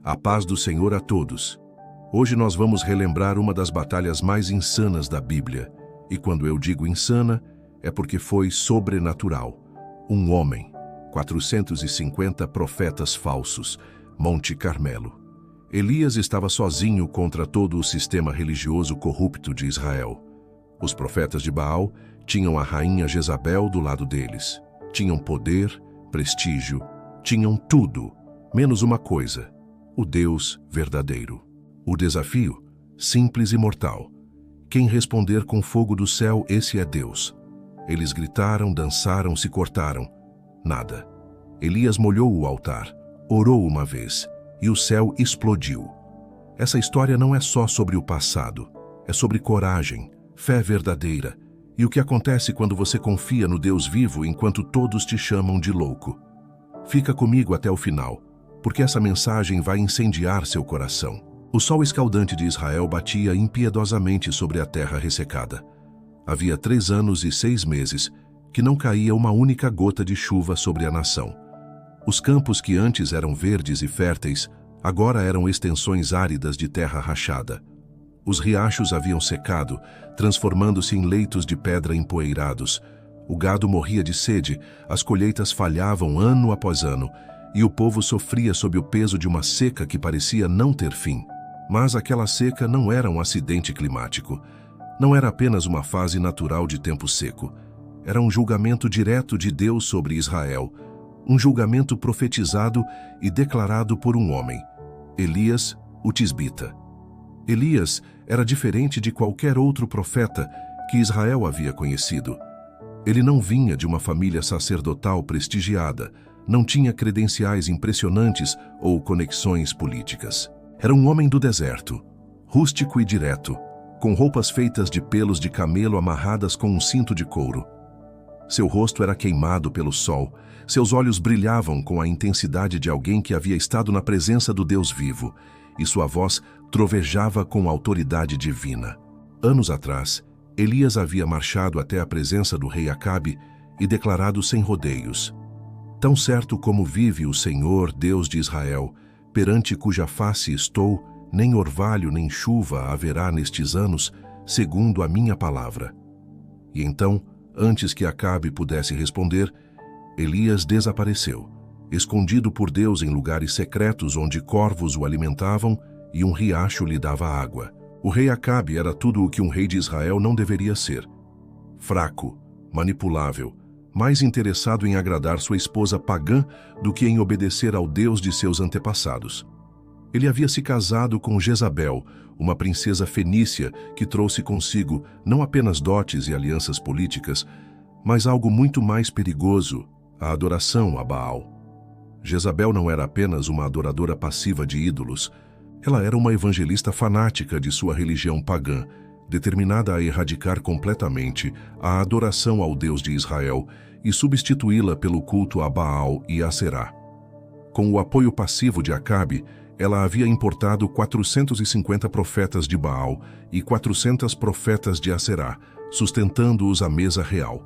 A paz do Senhor a todos. Hoje nós vamos relembrar uma das batalhas mais insanas da Bíblia. E quando eu digo insana, é porque foi sobrenatural. Um homem, 450 profetas falsos, Monte Carmelo. Elias estava sozinho contra todo o sistema religioso corrupto de Israel. Os profetas de Baal tinham a rainha Jezabel do lado deles. Tinham poder, prestígio, tinham tudo, menos uma coisa: o Deus verdadeiro. O desafio, simples e mortal. Quem responder com fogo do céu, esse é Deus. Eles gritaram, dançaram, se cortaram. Nada. Elias molhou o altar, orou uma vez, e o céu explodiu. Essa história não é só sobre o passado, é sobre coragem, fé verdadeira, e o que acontece quando você confia no Deus vivo enquanto todos te chamam de louco. Fica comigo até o final, porque essa mensagem vai incendiar seu coração. O sol escaldante de Israel batia impiedosamente sobre a terra ressecada. Havia 3 anos e 6 meses que não caía uma única gota de chuva sobre a nação. Os campos que antes eram verdes e férteis, agora eram extensões áridas de terra rachada. Os riachos haviam secado, transformando-se em leitos de pedra empoeirados. O gado morria de sede, as colheitas falhavam ano após ano, e o povo sofria sob o peso de uma seca que parecia não ter fim. Mas aquela seca não era um acidente climático. Não era apenas uma fase natural de tempo seco. Era um julgamento direto de Deus sobre Israel. Um julgamento profetizado e declarado por um homem, Elias, o tisbita. Elias era diferente de qualquer outro profeta que Israel havia conhecido. Ele não vinha de uma família sacerdotal prestigiada, não tinha credenciais impressionantes ou conexões políticas. Era um homem do deserto, rústico e direto, com roupas feitas de pelos de camelo amarradas com um cinto de couro. Seu rosto era queimado pelo sol, seus olhos brilhavam com a intensidade de alguém que havia estado na presença do Deus vivo, e sua voz trovejava com autoridade divina. Anos atrás, Elias havia marchado até a presença do rei Acabe e declarado sem rodeios: "Tão certo como vive o Senhor, Deus de Israel, perante cuja face estou, nem orvalho nem chuva haverá nestes anos, segundo a minha palavra." E então, antes que Acabe pudesse responder, Elias desapareceu, escondido por Deus em lugares secretos onde corvos o alimentavam e um riacho lhe dava água. O rei Acabe era tudo o que um rei de Israel não deveria ser: fraco, manipulável, mais interessado em agradar sua esposa pagã do que em obedecer ao Deus de seus antepassados. Ele havia se casado com Jezabel, uma princesa fenícia que trouxe consigo não apenas dotes e alianças políticas, mas algo muito mais perigoso: a adoração a Baal. Jezabel não era apenas uma adoradora passiva de ídolos, ela era uma evangelista fanática de sua religião pagã, determinada a erradicar completamente a adoração ao Deus de Israel e substituí-la pelo culto a Baal e a Aserá. Com o apoio passivo de Acabe, ela havia importado 450 profetas de Baal e 400 profetas de Aserá, sustentando-os à mesa real.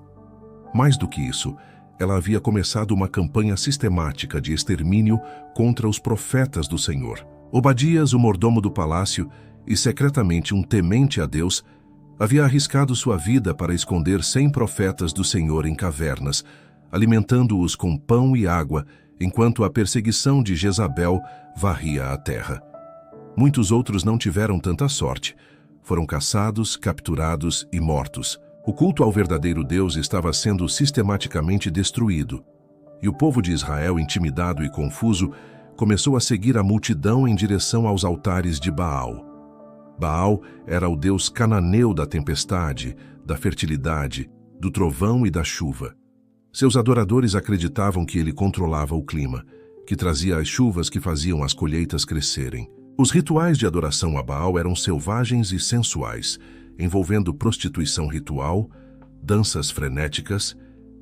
Mais do que isso, ela havia começado uma campanha sistemática de extermínio contra os profetas do Senhor. Obadias, o mordomo do palácio, e secretamente um temente a Deus, havia arriscado sua vida para esconder 100 profetas do Senhor em cavernas, alimentando-os com pão e água, enquanto a perseguição de Jezabel varria a terra. Muitos outros não tiveram tanta sorte. Foram caçados, capturados e mortos. O culto ao verdadeiro Deus estava sendo sistematicamente destruído, e o povo de Israel, intimidado e confuso, começou a seguir a multidão em direção aos altares de Baal. Baal era o deus cananeu da tempestade, da fertilidade, do trovão e da chuva. Seus adoradores acreditavam que ele controlava o clima, que trazia as chuvas que faziam as colheitas crescerem. Os rituais de adoração a Baal eram selvagens e sensuais, envolvendo prostituição ritual, danças frenéticas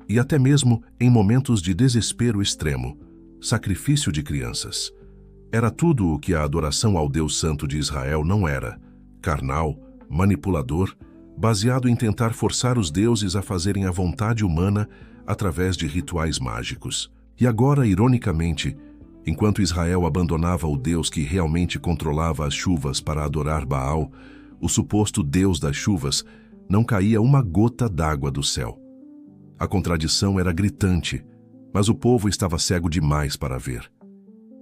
e até mesmo, em momentos de desespero extremo, sacrifício de crianças. Era tudo o que a adoração ao Deus Santo de Israel não era: carnal, manipulador, baseado em tentar forçar os deuses a fazerem a vontade humana através de rituais mágicos. E agora, ironicamente, Enquanto Israel abandonava o Deus que realmente controlava as chuvas para adorar Baal, o suposto Deus das chuvas, não caía uma gota d'água do céu. A contradição era gritante, mas o povo estava cego demais para ver.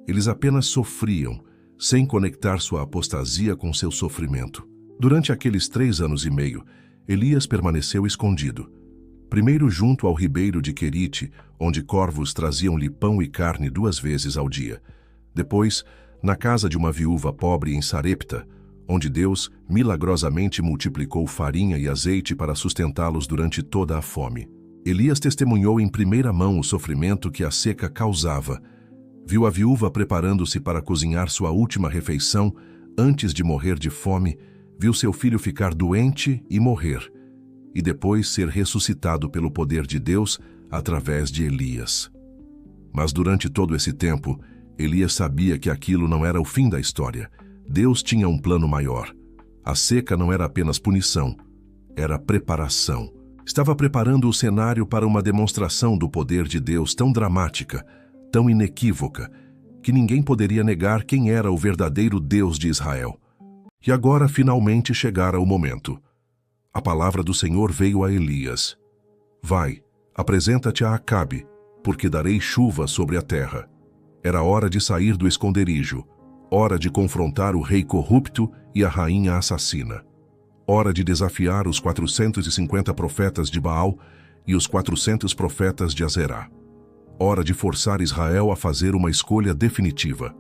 Eles apenas sofriam, sem conectar sua apostasia com seu sofrimento. Durante aqueles 3 anos e meio, Elias permaneceu escondido. Primeiro junto ao ribeiro de Querite, onde corvos traziam-lhe pão e carne 2 vezes ao dia. Depois, na casa de uma viúva pobre em Sarepta, onde Deus milagrosamente multiplicou farinha e azeite para sustentá-los durante toda a fome. Elias testemunhou em primeira mão o sofrimento que a seca causava. Viu a viúva preparando-se para cozinhar sua última refeição antes de morrer de fome, viu seu filho ficar doente e morrer, e depois ser ressuscitado pelo poder de Deus através de Elias. Mas durante todo esse tempo, Elias sabia que aquilo não era o fim da história. Deus tinha um plano maior. A seca não era apenas punição, era preparação. Estava preparando o cenário para uma demonstração do poder de Deus tão dramática, tão inequívoca, que ninguém poderia negar quem era o verdadeiro Deus de Israel. E agora finalmente chegara o momento. A palavra do Senhor veio a Elias. Vai, apresenta-te a Acabe, porque darei chuva sobre a terra. Era hora de sair do esconderijo, hora de confrontar o rei corrupto e a rainha assassina. Hora de desafiar os 450 profetas de Baal e os 400 profetas de Azerá. Hora de forçar Israel a fazer uma escolha definitiva.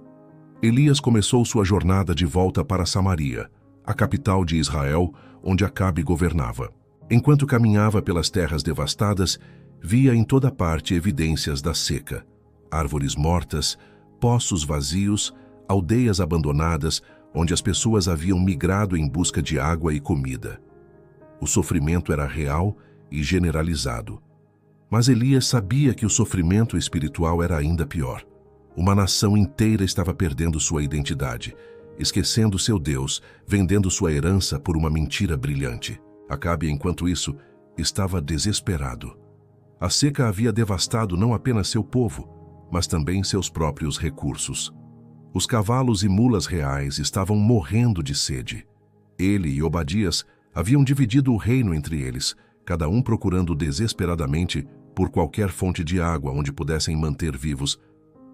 Elias começou sua jornada de volta para Samaria, a capital de Israel, onde Acabe governava. Enquanto caminhava pelas terras devastadas, via em toda parte evidências da seca. Árvores mortas, poços vazios, aldeias abandonadas, onde as pessoas haviam migrado em busca de água e comida. O sofrimento era real e generalizado. Mas Elias sabia que o sofrimento espiritual era ainda pior. Uma nação inteira estava perdendo sua identidade, esquecendo seu Deus, vendendo sua herança por uma mentira brilhante. Acabe, enquanto isso, estava desesperado. A seca havia devastado não apenas seu povo, mas também seus próprios recursos. Os cavalos e mulas reais estavam morrendo de sede. Ele e Obadias haviam dividido o reino entre eles, cada um procurando desesperadamente por qualquer fonte de água onde pudessem manter vivos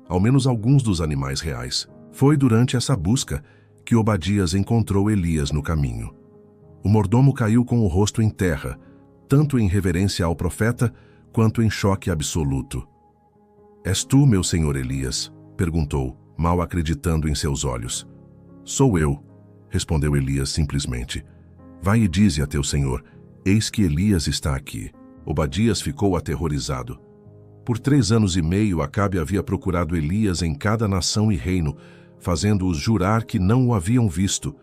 ao menos alguns dos animais reais. Foi durante essa busca que Obadias encontrou Elias no caminho. O mordomo caiu com o rosto em terra, tanto em reverência ao profeta, quanto em choque absoluto. És tu, meu senhor Elias? Perguntou, mal acreditando em seus olhos. Sou eu, respondeu Elias simplesmente. Vai e dize a teu senhor, eis que Elias está aqui. Obadias ficou aterrorizado. Por 3 anos e meio, Acabe havia procurado Elias em cada nação e reino, fazendo-os jurar que não o haviam visto.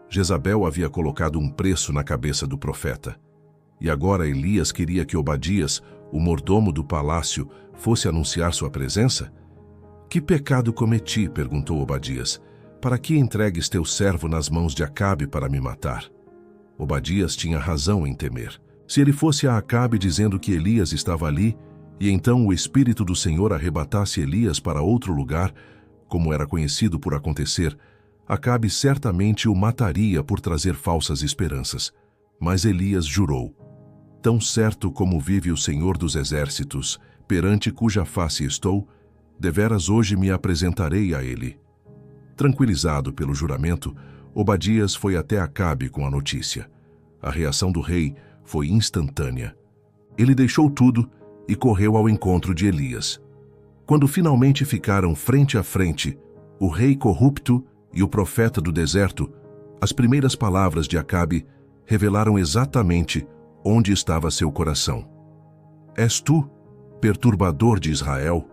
Jezabel havia colocado um preço na cabeça do profeta. E agora Elias queria que Obadias, o mordomo do palácio, fosse anunciar sua presença? Que pecado cometi? Perguntou Obadias. Para que entregues teu servo nas mãos de Acabe para me matar? Obadias tinha razão em temer. Se ele fosse a Acabe dizendo que Elias estava ali, e então o Espírito do Senhor arrebatasse Elias para outro lugar, como era conhecido por acontecer, Acabe certamente o mataria por trazer falsas esperanças. Mas Elias jurou: tão certo como vive o Senhor dos Exércitos, perante cuja face estou, deveras hoje me apresentarei a ele. Tranquilizado pelo juramento, Obadias foi até Acabe com a notícia. A reação do rei foi instantânea. Ele deixou tudo e correu ao encontro de Elias. Quando finalmente ficaram frente a frente, o rei corrupto e o profeta do deserto, as primeiras palavras de Acabe revelaram exatamente onde estava seu coração. És tu, perturbador de Israel?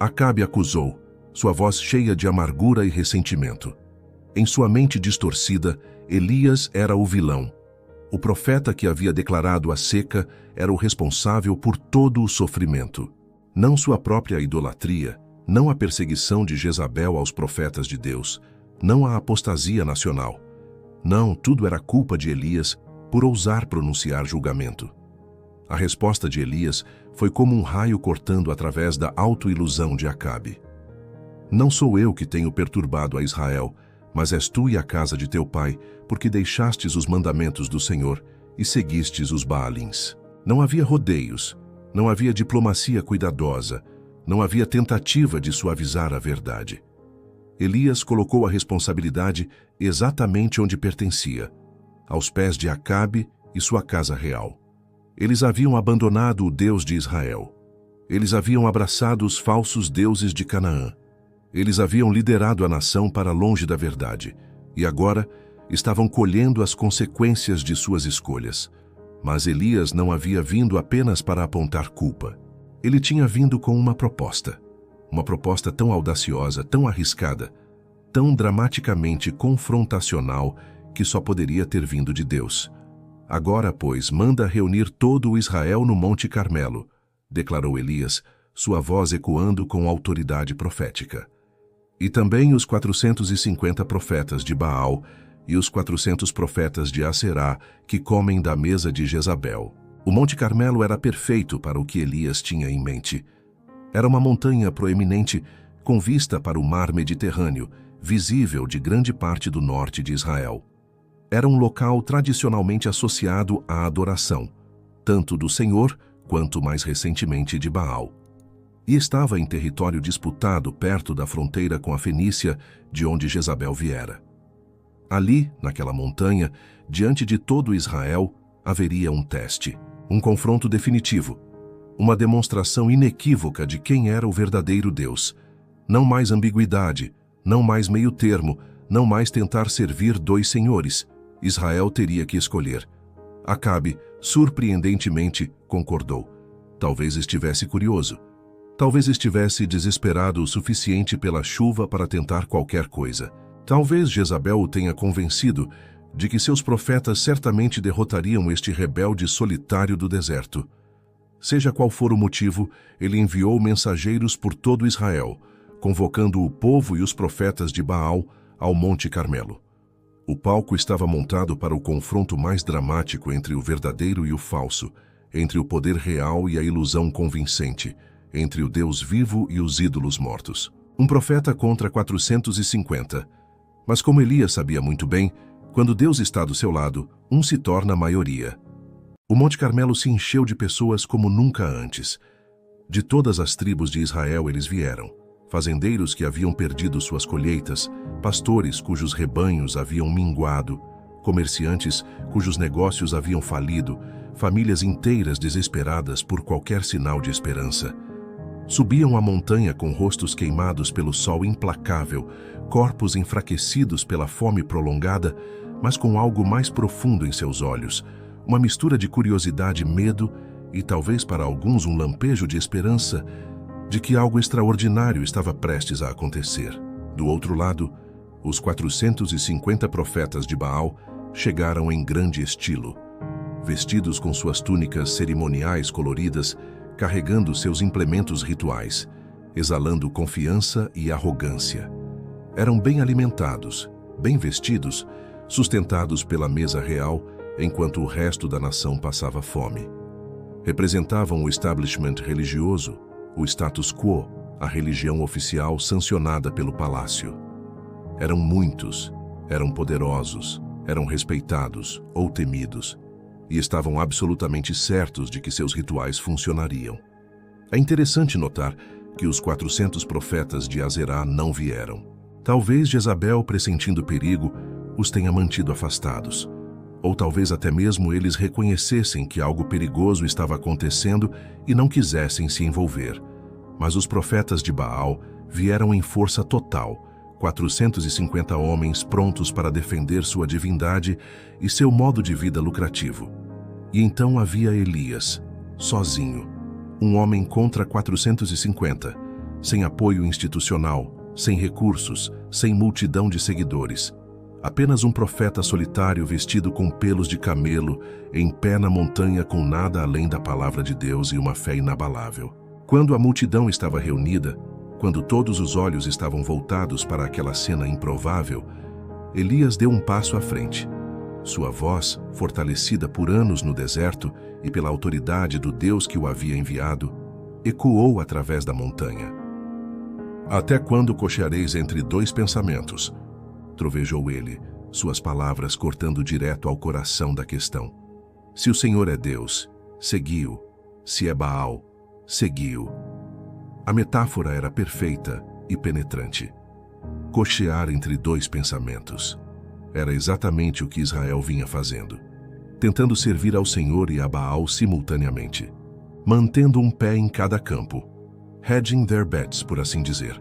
Acabe acusou, sua voz cheia de amargura e ressentimento. Em sua mente distorcida, Elias era o vilão. O profeta que havia declarado a seca era o responsável por todo o sofrimento. Não sua própria idolatria, não a perseguição de Jezabel aos profetas de Deus, não a apostasia nacional. Não, tudo era culpa de Elias por ousar pronunciar julgamento. A resposta de Elias foi como um raio cortando através da autoilusão de Acabe. Não sou eu que tenho perturbado a Israel, mas és tu e a casa de teu pai, porque deixastes os mandamentos do Senhor e seguistes os Baalins. Não havia rodeios, não havia diplomacia cuidadosa, não havia tentativa de suavizar a verdade. Elias colocou a responsabilidade exatamente onde pertencia, aos pés de Acabe e sua casa real. Eles haviam abandonado o Deus de Israel. Eles haviam abraçado os falsos deuses de Canaã. Eles haviam liderado a nação para longe da verdade, e agora estavam colhendo as consequências de suas escolhas. Mas Elias não havia vindo apenas para apontar culpa. Ele tinha vindo com uma proposta tão audaciosa, tão arriscada, tão dramaticamente confrontacional que só poderia ter vindo de Deus. Agora, pois, manda reunir todo o Israel no Monte Carmelo, declarou Elias, sua voz ecoando com autoridade profética. E também os 450 profetas de Baal e os 400 profetas de Aserá que comem da mesa de Jezabel. O Monte Carmelo era perfeito para o que Elias tinha em mente. Era uma montanha proeminente com vista para o mar Mediterrâneo, visível de grande parte do norte de Israel. Era um local tradicionalmente associado à adoração, tanto do Senhor quanto mais recentemente de Baal. E estava em território disputado perto da fronteira com a Fenícia, de onde Jezabel viera. Ali, naquela montanha, diante de todo Israel, haveria um teste, um confronto definitivo, uma demonstração inequívoca de quem era o verdadeiro Deus. Não mais ambiguidade, não mais meio termo, não mais tentar servir dois senhores. Israel teria que escolher. Acabe, surpreendentemente, concordou. Talvez estivesse curioso. Talvez estivesse desesperado o suficiente pela chuva para tentar qualquer coisa. Talvez Jezabel o tenha convencido de que seus profetas certamente derrotariam este rebelde solitário do deserto. Seja qual for o motivo, ele enviou mensageiros por todo Israel, convocando o povo e os profetas de Baal ao Monte Carmelo. O palco estava montado para o confronto mais dramático entre o verdadeiro e o falso, entre o poder real e a ilusão convincente, entre o Deus vivo e os ídolos mortos. Um profeta contra 450. Mas como Elias sabia muito bem, quando Deus está do seu lado, um se torna maioria. O Monte Carmelo se encheu de pessoas como nunca antes. De todas as tribos de Israel eles vieram. Fazendeiros que haviam perdido suas colheitas, pastores cujos rebanhos haviam minguado, comerciantes cujos negócios haviam falido, famílias inteiras desesperadas por qualquer sinal de esperança. Subiam a montanha com rostos queimados pelo sol implacável, corpos enfraquecidos pela fome prolongada, mas com algo mais profundo em seus olhos, uma mistura de curiosidade, medo e talvez para alguns um lampejo de esperança de que algo extraordinário estava prestes a acontecer. Do outro lado, os 450 profetas de Baal chegaram em grande estilo, vestidos com suas túnicas cerimoniais coloridas, carregando seus implementos rituais, exalando confiança e arrogância. Eram bem alimentados, bem vestidos, sustentados pela mesa real, enquanto o resto da nação passava fome. Representavam o establishment religioso, o status quo, a religião oficial sancionada pelo palácio. Eram muitos, eram poderosos, eram respeitados ou temidos, e estavam absolutamente certos de que seus rituais funcionariam. É interessante notar que os 400 profetas de Aserá não vieram. Talvez Jezabel, pressentindo perigo, os tenha mantido afastados. Ou talvez até mesmo eles reconhecessem que algo perigoso estava acontecendo e não quisessem se envolver. Mas os profetas de Baal vieram em força total, 450 homens prontos para defender sua divindade e seu modo de vida lucrativo. E então havia Elias, sozinho, um homem contra 450, sem apoio institucional, sem recursos, sem multidão de seguidores. Apenas um profeta solitário vestido com pelos de camelo, em pé na montanha com nada além da palavra de Deus e uma fé inabalável. Quando a multidão estava reunida, quando todos os olhos estavam voltados para aquela cena improvável, Elias deu um passo à frente. Sua voz, fortalecida por anos no deserto e pela autoridade do Deus que o havia enviado, ecoou através da montanha. Até quando cocheareis entre dois pensamentos? Trovejou ele, suas palavras cortando direto ao coração da questão. Se o Senhor é Deus, segui-o. Se é Baal, segui-o. A metáfora era perfeita e penetrante. Cochear entre dois pensamentos. Era exatamente o que Israel vinha fazendo, tentando servir ao Senhor e a Baal simultaneamente, mantendo um pé em cada campo, hedging their bets, por assim dizer.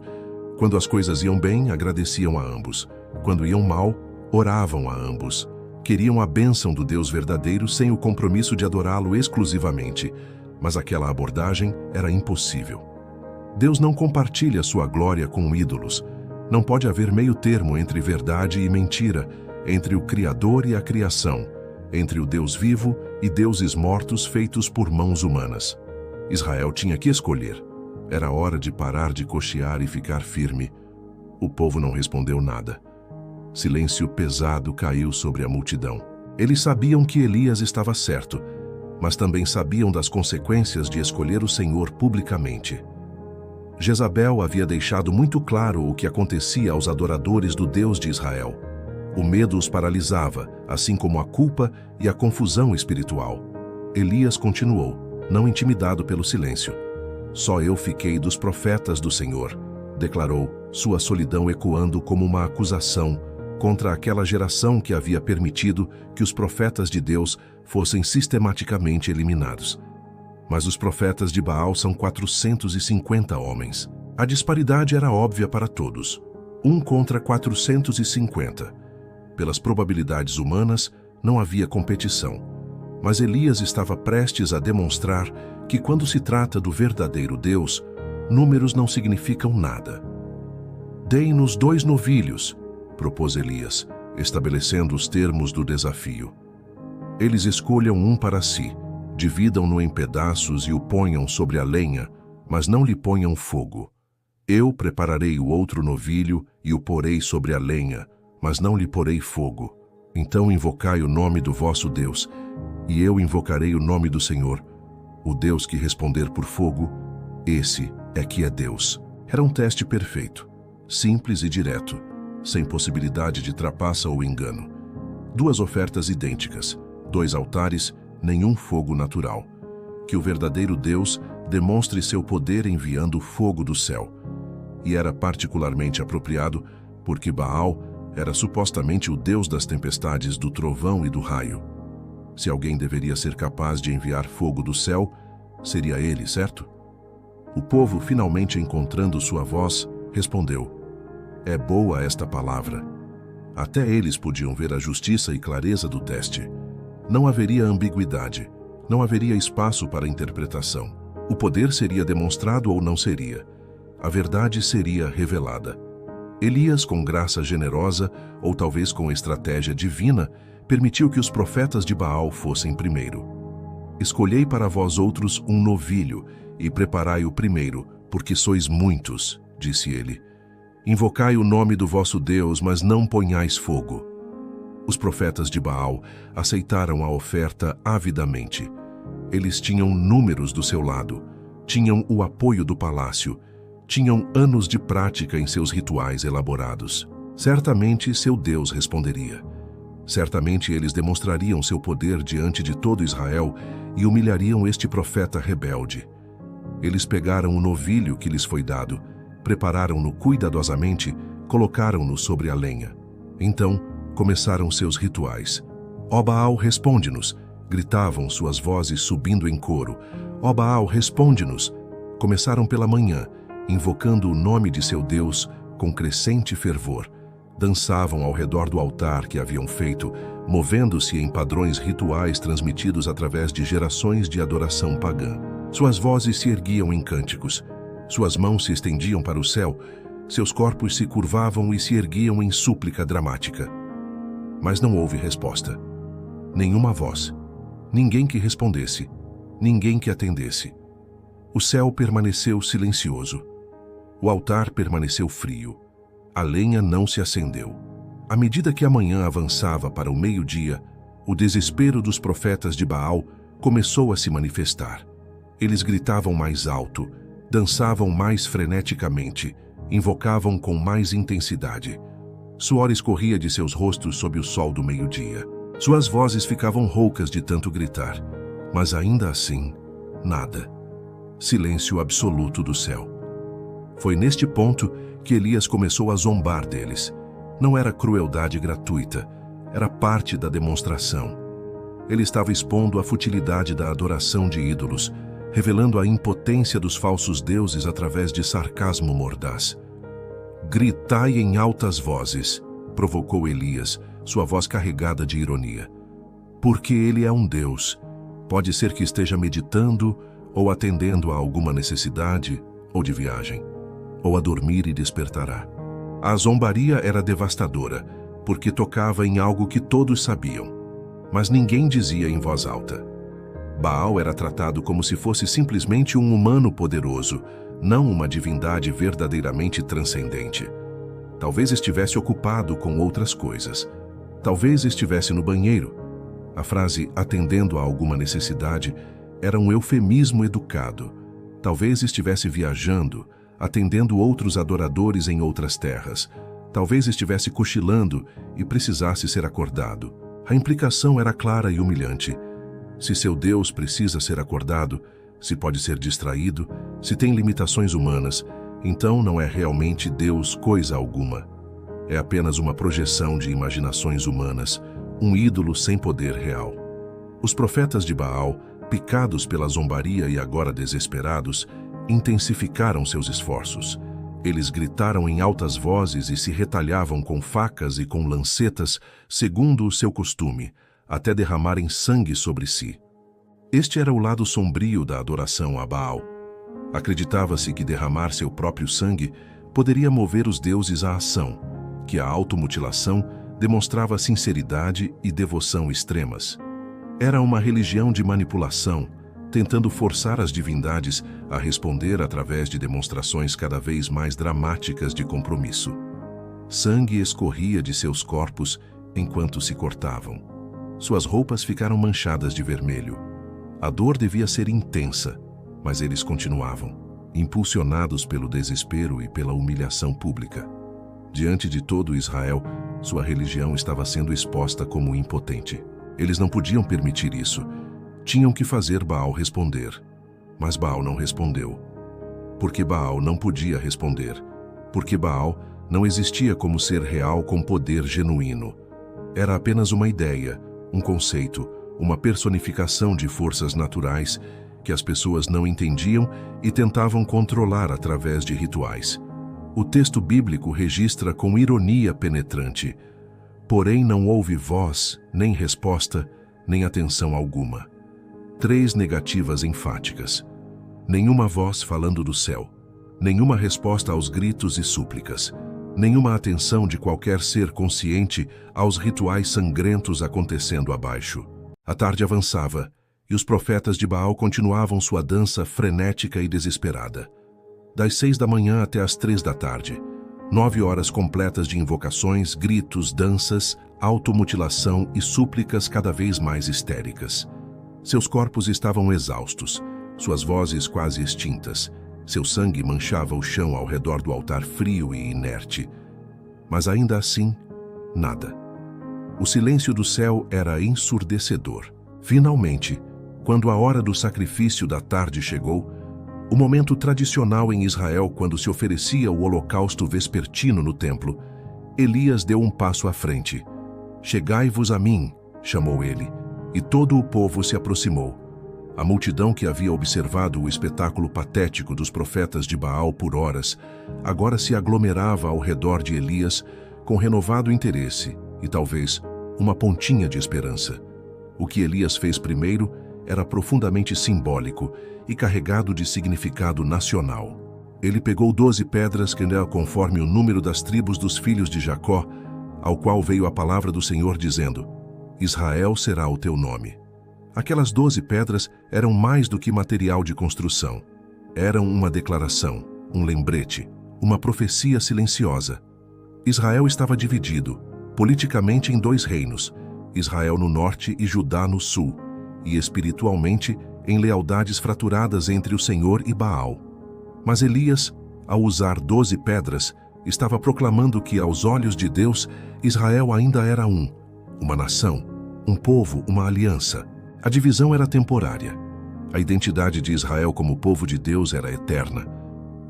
Quando as coisas iam bem, agradeciam a ambos. Quando iam mal, oravam a ambos. Queriam a bênção do Deus verdadeiro sem o compromisso de adorá-lo exclusivamente, mas aquela abordagem era impossível. Deus não compartilha sua glória com ídolos. Não pode haver meio termo entre verdade e mentira, entre o Criador e a criação, entre o Deus vivo e deuses mortos feitos por mãos humanas. Israel tinha que escolher. Era hora de parar de cochear e ficar firme. O povo não respondeu nada. Silêncio pesado caiu sobre a multidão. Eles sabiam que Elias estava certo, mas também sabiam das consequências de escolher o Senhor publicamente. Jezabel havia deixado muito claro o que acontecia aos adoradores do Deus de Israel. O medo os paralisava, assim como a culpa e a confusão espiritual. Elias continuou, não intimidado pelo silêncio. Só eu fiquei dos profetas do Senhor, declarou, sua solidão ecoando como uma acusação contra aquela geração que havia permitido que os profetas de Deus fossem sistematicamente eliminados. Mas os profetas de Baal são 450 homens. A disparidade era óbvia para todos. 1 contra 450. Pelas probabilidades humanas, não havia competição. Mas Elias estava prestes a demonstrar que quando se trata do verdadeiro Deus, números não significam nada. Deem-nos 2 novilhos, propôs Elias, estabelecendo os termos do desafio. Eles escolham um para si, dividam-no em pedaços e o ponham sobre a lenha, mas não lhe ponham fogo. Eu prepararei o outro novilho e o porei sobre a lenha, mas não lhe porei fogo. Então invocai o nome do vosso Deus, e eu invocarei o nome do Senhor. O Deus que responder por fogo, esse é que é Deus. Era um teste perfeito, simples e direto, sem possibilidade de trapaça ou engano. 2 ofertas idênticas, 2 altares, nenhum fogo natural. Que o verdadeiro Deus demonstre seu poder enviando fogo do céu. E era particularmente apropriado porque Baal era supostamente o deus das tempestades, do trovão e do raio. Se alguém deveria ser capaz de enviar fogo do céu, seria ele, certo? O povo, finalmente encontrando sua voz, respondeu: é boa esta palavra. Até eles podiam ver a justiça e clareza do teste. Não haveria ambiguidade, não haveria espaço para interpretação. O poder seria demonstrado ou não seria. A verdade seria revelada. Elias, com graça generosa, ou talvez com estratégia divina, permitiu que os profetas de Baal fossem primeiro. Escolhei para vós outros um novilho, e preparai o primeiro, porque sois muitos, disse ele. Invocai o nome do vosso Deus, mas não ponhais fogo. Os profetas de Baal aceitaram a oferta avidamente. Eles tinham números do seu lado, tinham o apoio do palácio, tinham anos de prática em seus rituais elaborados. Certamente seu Deus responderia. Certamente eles demonstrariam seu poder diante de todo Israel e humilhariam este profeta rebelde. Eles pegaram o novilho que lhes foi dado, prepararam-no cuidadosamente, colocaram-no sobre a lenha. Então, começaram seus rituais. Ó Baal, responde-nos, gritavam suas vozes subindo em coro. Ó Baal, responde-nos. Começaram pela manhã, invocando o nome de seu Deus com crescente fervor. Dançavam ao redor do altar que haviam feito, movendo-se em padrões rituais transmitidos através de gerações de adoração pagã. Suas vozes se erguiam em cânticos. Suas mãos se estendiam para o céu, seus corpos se curvavam e se erguiam em súplica dramática. Mas não houve resposta. Nenhuma voz. Ninguém que respondesse. Ninguém que atendesse. O céu permaneceu silencioso. O altar permaneceu frio. A lenha não se acendeu. À medida que a manhã avançava para o meio-dia, o desespero dos profetas de Baal começou a se manifestar. Eles gritavam mais alto, dançavam mais freneticamente, invocavam com mais intensidade. Suor escorria de seus rostos sob o sol do meio-dia. Suas vozes ficavam roucas de tanto gritar, mas ainda assim, nada. Silêncio absoluto do céu. Foi neste ponto que Elias começou a zombar deles. Não era crueldade gratuita, era parte da demonstração. Ele estava expondo a futilidade da adoração de ídolos, revelando a impotência dos falsos deuses através de sarcasmo mordaz. Gritai em altas vozes, provocou Elias, sua voz carregada de ironia. Porque ele é um Deus. Pode ser que esteja meditando ou atendendo a alguma necessidade ou de viagem, ou a dormir e despertará. A zombaria era devastadora, porque tocava em algo que todos sabiam, mas ninguém dizia em voz alta. Baal era tratado como se fosse simplesmente um humano poderoso, não uma divindade verdadeiramente transcendente. Talvez estivesse ocupado com outras coisas. Talvez estivesse no banheiro. A frase atendendo a alguma necessidade era um eufemismo educado. Talvez estivesse viajando, atendendo outros adoradores em outras terras. Talvez estivesse cochilando e precisasse ser acordado. A implicação era clara e humilhante. Se seu Deus precisa ser acordado, se pode ser distraído, se tem limitações humanas, então não é realmente Deus coisa alguma. É apenas uma projeção de imaginações humanas, um ídolo sem poder real. Os profetas de Baal, picados pela zombaria e agora desesperados, intensificaram seus esforços. Eles gritaram em altas vozes e se retalhavam com facas e com lancetas, segundo o seu costume, até derramarem sangue sobre si. Este era o lado sombrio da adoração a Baal. Acreditava-se que derramar seu próprio sangue poderia mover os deuses à ação, que a automutilação demonstrava sinceridade e devoção extremas. Era uma religião de manipulação, tentando forçar as divindades a responder através de demonstrações cada vez mais dramáticas de compromisso. Sangue escorria de seus corpos enquanto se cortavam. Suas roupas ficaram manchadas de vermelho. A dor devia ser intensa, mas eles continuavam, impulsionados pelo desespero e pela humilhação pública. Diante de todo Israel, sua religião estava sendo exposta como impotente. Eles não podiam permitir isso. Tinham que fazer Baal responder. Mas Baal não respondeu. Porque Baal não podia responder. Porque Baal não existia como ser real com poder genuíno. Era apenas uma ideia, um conceito, uma personificação de forças naturais que as pessoas não entendiam e tentavam controlar através de rituais. O texto bíblico registra com ironia penetrante: porém não houve voz, nem resposta, nem atenção alguma. 3 negativas enfáticas. Nenhuma voz falando do céu. Nenhuma resposta aos gritos e súplicas. Nenhuma atenção de qualquer ser consciente aos rituais sangrentos acontecendo abaixo. A tarde avançava, e os profetas de Baal continuavam sua dança frenética e desesperada. Das 6 da manhã até as 3 da tarde, 9 horas completas de invocações, gritos, danças, automutilação e súplicas cada vez mais histéricas. Seus corpos estavam exaustos, suas vozes quase extintas. Seu sangue manchava o chão ao redor do altar frio e inerte. Mas ainda assim, nada. O silêncio do céu era ensurdecedor. Finalmente, quando a hora do sacrifício da tarde chegou, o momento tradicional em Israel quando se oferecia o holocausto vespertino no templo, Elias deu um passo à frente. Chegai-vos a mim, chamou ele, e todo o povo se aproximou. A multidão que havia observado o espetáculo patético dos profetas de Baal por horas, agora se aglomerava ao redor de Elias com renovado interesse e talvez uma pontinha de esperança. O que Elias fez primeiro era profundamente simbólico e carregado de significado nacional. Ele pegou 12 pedras que eram conforme o número das tribos dos filhos de Jacó, ao qual veio a palavra do Senhor dizendo: Israel será o teu nome. Aquelas 12 pedras eram mais do que material de construção. Eram uma declaração, um lembrete, uma profecia silenciosa. Israel estava dividido, politicamente em 2 reinos, Israel no norte e Judá no sul, e espiritualmente em lealdades fraturadas entre o Senhor e Baal. Mas Elias, ao usar 12 pedras, estava proclamando que, aos olhos de Deus, Israel ainda era uma nação, um povo, uma aliança. A divisão era temporária. A identidade de Israel como povo de Deus era eterna.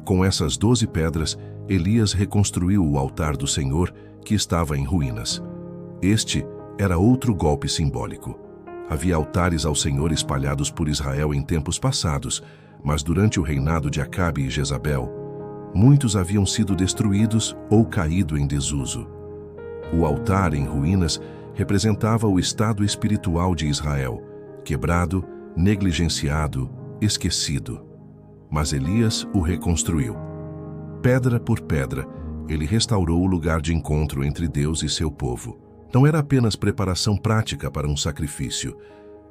Com essas 12 pedras, Elias reconstruiu o altar do Senhor, que estava em ruínas. Este era outro golpe simbólico. Havia altares ao Senhor espalhados por Israel em tempos passados, mas durante o reinado de Acabe e Jezabel, muitos haviam sido destruídos ou caído em desuso. O altar em ruínas representava o estado espiritual de Israel, quebrado, negligenciado, esquecido. Mas Elias o reconstruiu. Pedra por pedra, ele restaurou o lugar de encontro entre Deus e seu povo. Não era apenas preparação prática para um sacrifício,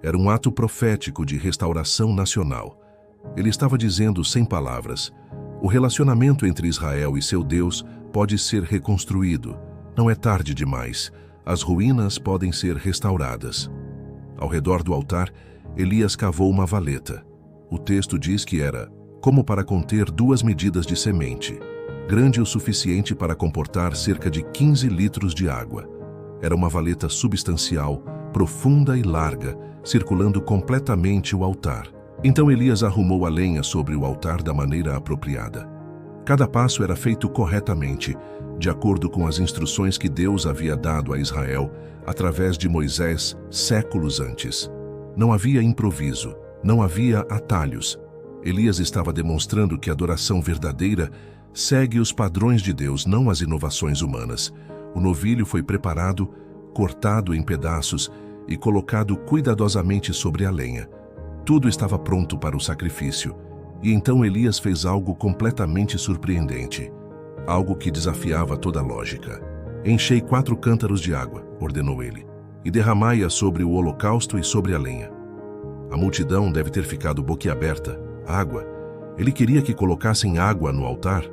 era um ato profético de restauração nacional. Ele estava dizendo sem palavras: o relacionamento entre Israel e seu Deus pode ser reconstruído. Não é tarde demais. As ruínas podem ser restauradas. Ao redor do altar, Elias cavou uma valeta. O texto diz que era como para conter 2 medidas de semente, grande o suficiente para comportar cerca de 15 litros de água. Era uma valeta substancial, profunda e larga, circulando completamente o altar. Então Elias arrumou a lenha sobre o altar da maneira apropriada. Cada passo era feito corretamente, de acordo com as instruções que Deus havia dado a Israel através de Moisés séculos antes. Não havia improviso, não havia atalhos. Elias estava demonstrando que a adoração verdadeira segue os padrões de Deus, não as inovações humanas. O novilho foi preparado, cortado em pedaços e colocado cuidadosamente sobre a lenha. Tudo estava pronto para o sacrifício. E então Elias fez algo completamente surpreendente, algo que desafiava toda a lógica. Enchei 4 cântaros de água, ordenou ele, e derramai-a sobre o holocausto e sobre a lenha. A multidão deve ter ficado boquiaberta. Água? Ele queria que colocassem água no altar?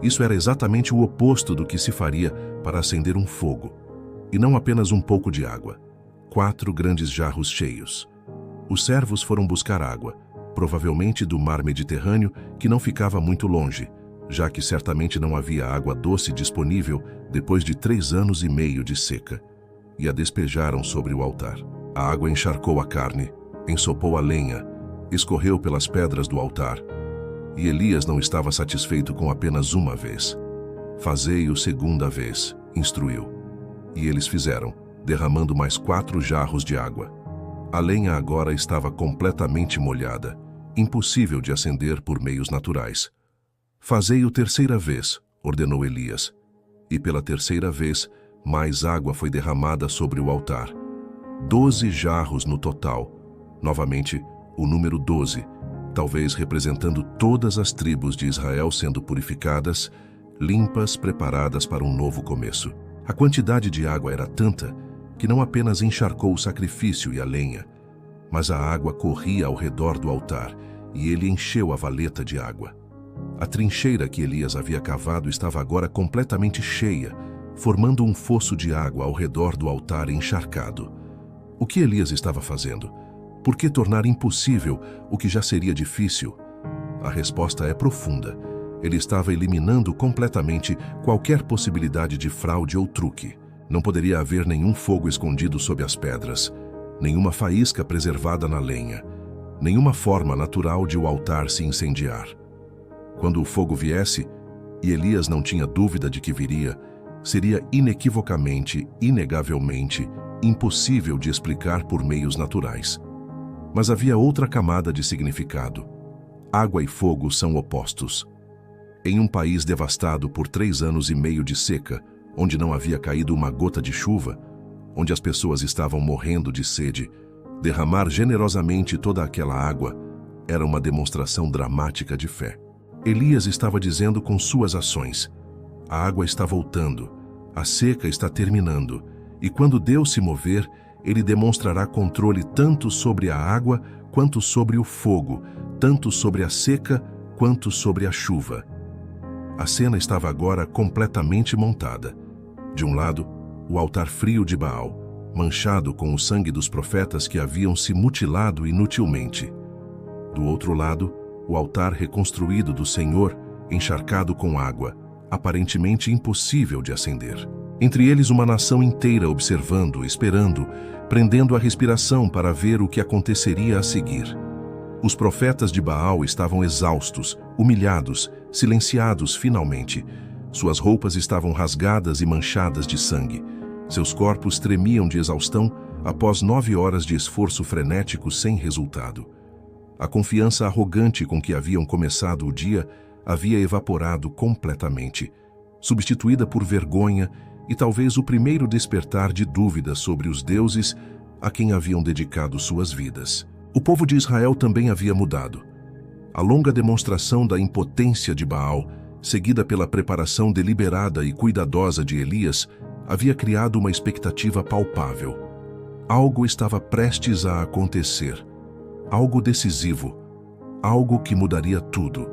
Isso era exatamente o oposto do que se faria para acender um fogo. E não apenas um pouco de água. 4 grandes jarros cheios. Os servos foram buscar água, provavelmente do mar Mediterrâneo, que não ficava muito longe, já que certamente não havia água doce disponível depois de 3 anos e meio de seca, e a despejaram sobre o altar. A água encharcou a carne, ensopou a lenha, escorreu pelas pedras do altar. E Elias não estava satisfeito com apenas uma vez. Fazei-o segunda vez, instruiu. E eles fizeram, derramando mais 4 jarros de água. A lenha agora estava completamente molhada, impossível de acender por meios naturais. Fazei-o terceira vez, ordenou Elias. E pela terceira vez, mais água foi derramada sobre o altar. 12 jarros no total. Novamente, o número 12, talvez representando todas as tribos de Israel sendo purificadas, limpas, preparadas para um novo começo. A quantidade de água era tanta que não apenas encharcou o sacrifício e a lenha, mas a água corria ao redor do altar e ele encheu a valeta de água. A trincheira que Elias havia cavado estava agora completamente cheia, formando um fosso de água ao redor do altar encharcado. O que Elias estava fazendo? Por que tornar impossível o que já seria difícil? A resposta é profunda. Ele estava eliminando completamente qualquer possibilidade de fraude ou truque. Não poderia haver nenhum fogo escondido sob as pedras, nenhuma faísca preservada na lenha, nenhuma forma natural de o altar se incendiar. Quando o fogo viesse, e Elias não tinha dúvida de que viria, seria inequivocamente, inegavelmente, impossível de explicar por meios naturais. Mas havia outra camada de significado. Água e fogo são opostos. Em um país devastado por 3 anos e meio de seca, onde não havia caído uma gota de chuva, onde as pessoas estavam morrendo de sede, derramar generosamente toda aquela água era uma demonstração dramática de fé. Elias estava dizendo com suas ações: a água está voltando, a seca está terminando, e quando Deus se mover, ele demonstrará controle tanto sobre a água quanto sobre o fogo, tanto sobre a seca quanto sobre a chuva. A cena estava agora completamente montada. De um lado, o altar frio de Baal, manchado com o sangue dos profetas que haviam se mutilado inutilmente. Do outro lado, o altar reconstruído do Senhor, encharcado com água, aparentemente impossível de acender. Entre eles uma nação inteira observando, esperando, prendendo a respiração para ver o que aconteceria a seguir. Os profetas de Baal estavam exaustos, humilhados, silenciados finalmente. Suas roupas estavam rasgadas e manchadas de sangue. Seus corpos tremiam de exaustão após 9 horas de esforço frenético sem resultado. A confiança arrogante com que haviam começado o dia havia evaporado completamente, substituída por vergonha e talvez o primeiro despertar de dúvidas sobre os deuses a quem haviam dedicado suas vidas. O povo de Israel também havia mudado. A longa demonstração da impotência de Baal, seguida pela preparação deliberada e cuidadosa de Elias, havia criado uma expectativa palpável. Algo estava prestes a acontecer, algo decisivo, algo que mudaria tudo.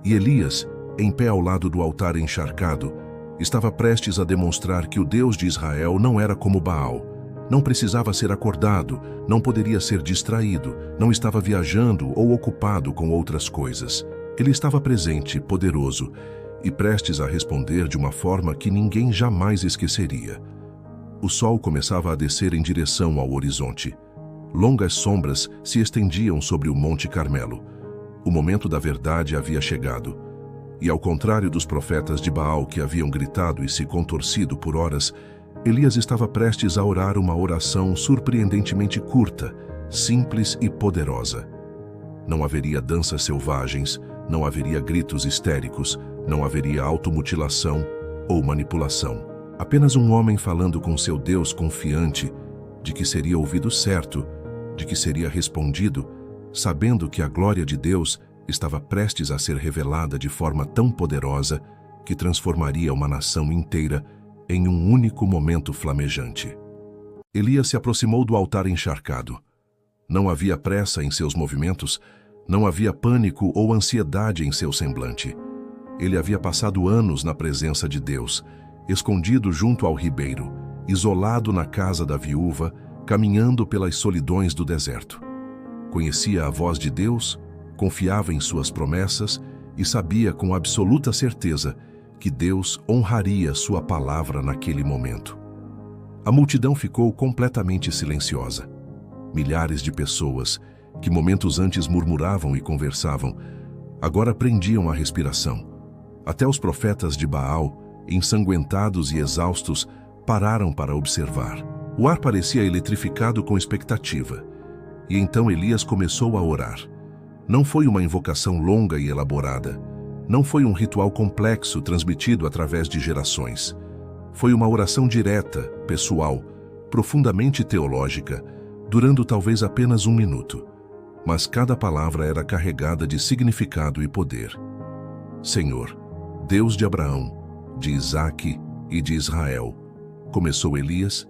E Elias, em pé ao lado do altar encharcado, estava prestes a demonstrar que o Deus de Israel não era como Baal. Não precisava ser acordado, não poderia ser distraído, não estava viajando ou ocupado com outras coisas. Ele estava presente, poderoso, e prestes a responder de uma forma que ninguém jamais esqueceria. O sol começava a descer em direção ao horizonte. Longas sombras se estendiam sobre o Monte Carmelo. O momento da verdade havia chegado. E ao contrário dos profetas de Baal que haviam gritado e se contorcido por horas, Elias estava prestes a orar uma oração surpreendentemente curta, simples e poderosa. Não haveria danças selvagens, não haveria gritos histéricos, não haveria automutilação ou manipulação. Apenas um homem falando com seu Deus confiante de que seria ouvido certo, de que seria respondido, sabendo que a glória de Deus estava prestes a ser revelada de forma tão poderosa que transformaria uma nação inteira em um único momento flamejante. Elias se aproximou do altar encharcado. Não havia pressa em seus movimentos, não havia pânico ou ansiedade em seu semblante. Ele havia passado anos na presença de Deus, escondido junto ao ribeiro, isolado na casa da viúva, caminhando pelas solidões do deserto. Conhecia a voz de Deus, confiava em suas promessas e sabia com absoluta certeza que Deus honraria sua palavra naquele momento. A multidão ficou completamente silenciosa. Milhares de pessoas, que momentos antes murmuravam e conversavam, agora prendiam a respiração. Até os profetas de Baal, ensanguentados e exaustos, pararam para observar. O ar parecia eletrificado com expectativa. E então Elias começou a orar. Não foi uma invocação longa e elaborada. Não foi um ritual complexo transmitido através de gerações. Foi uma oração direta, pessoal, profundamente teológica, durando talvez apenas 1 minuto. Mas cada palavra era carregada de significado e poder. Senhor, Deus de Abraão, de Isaque e de Israel, começou Elias,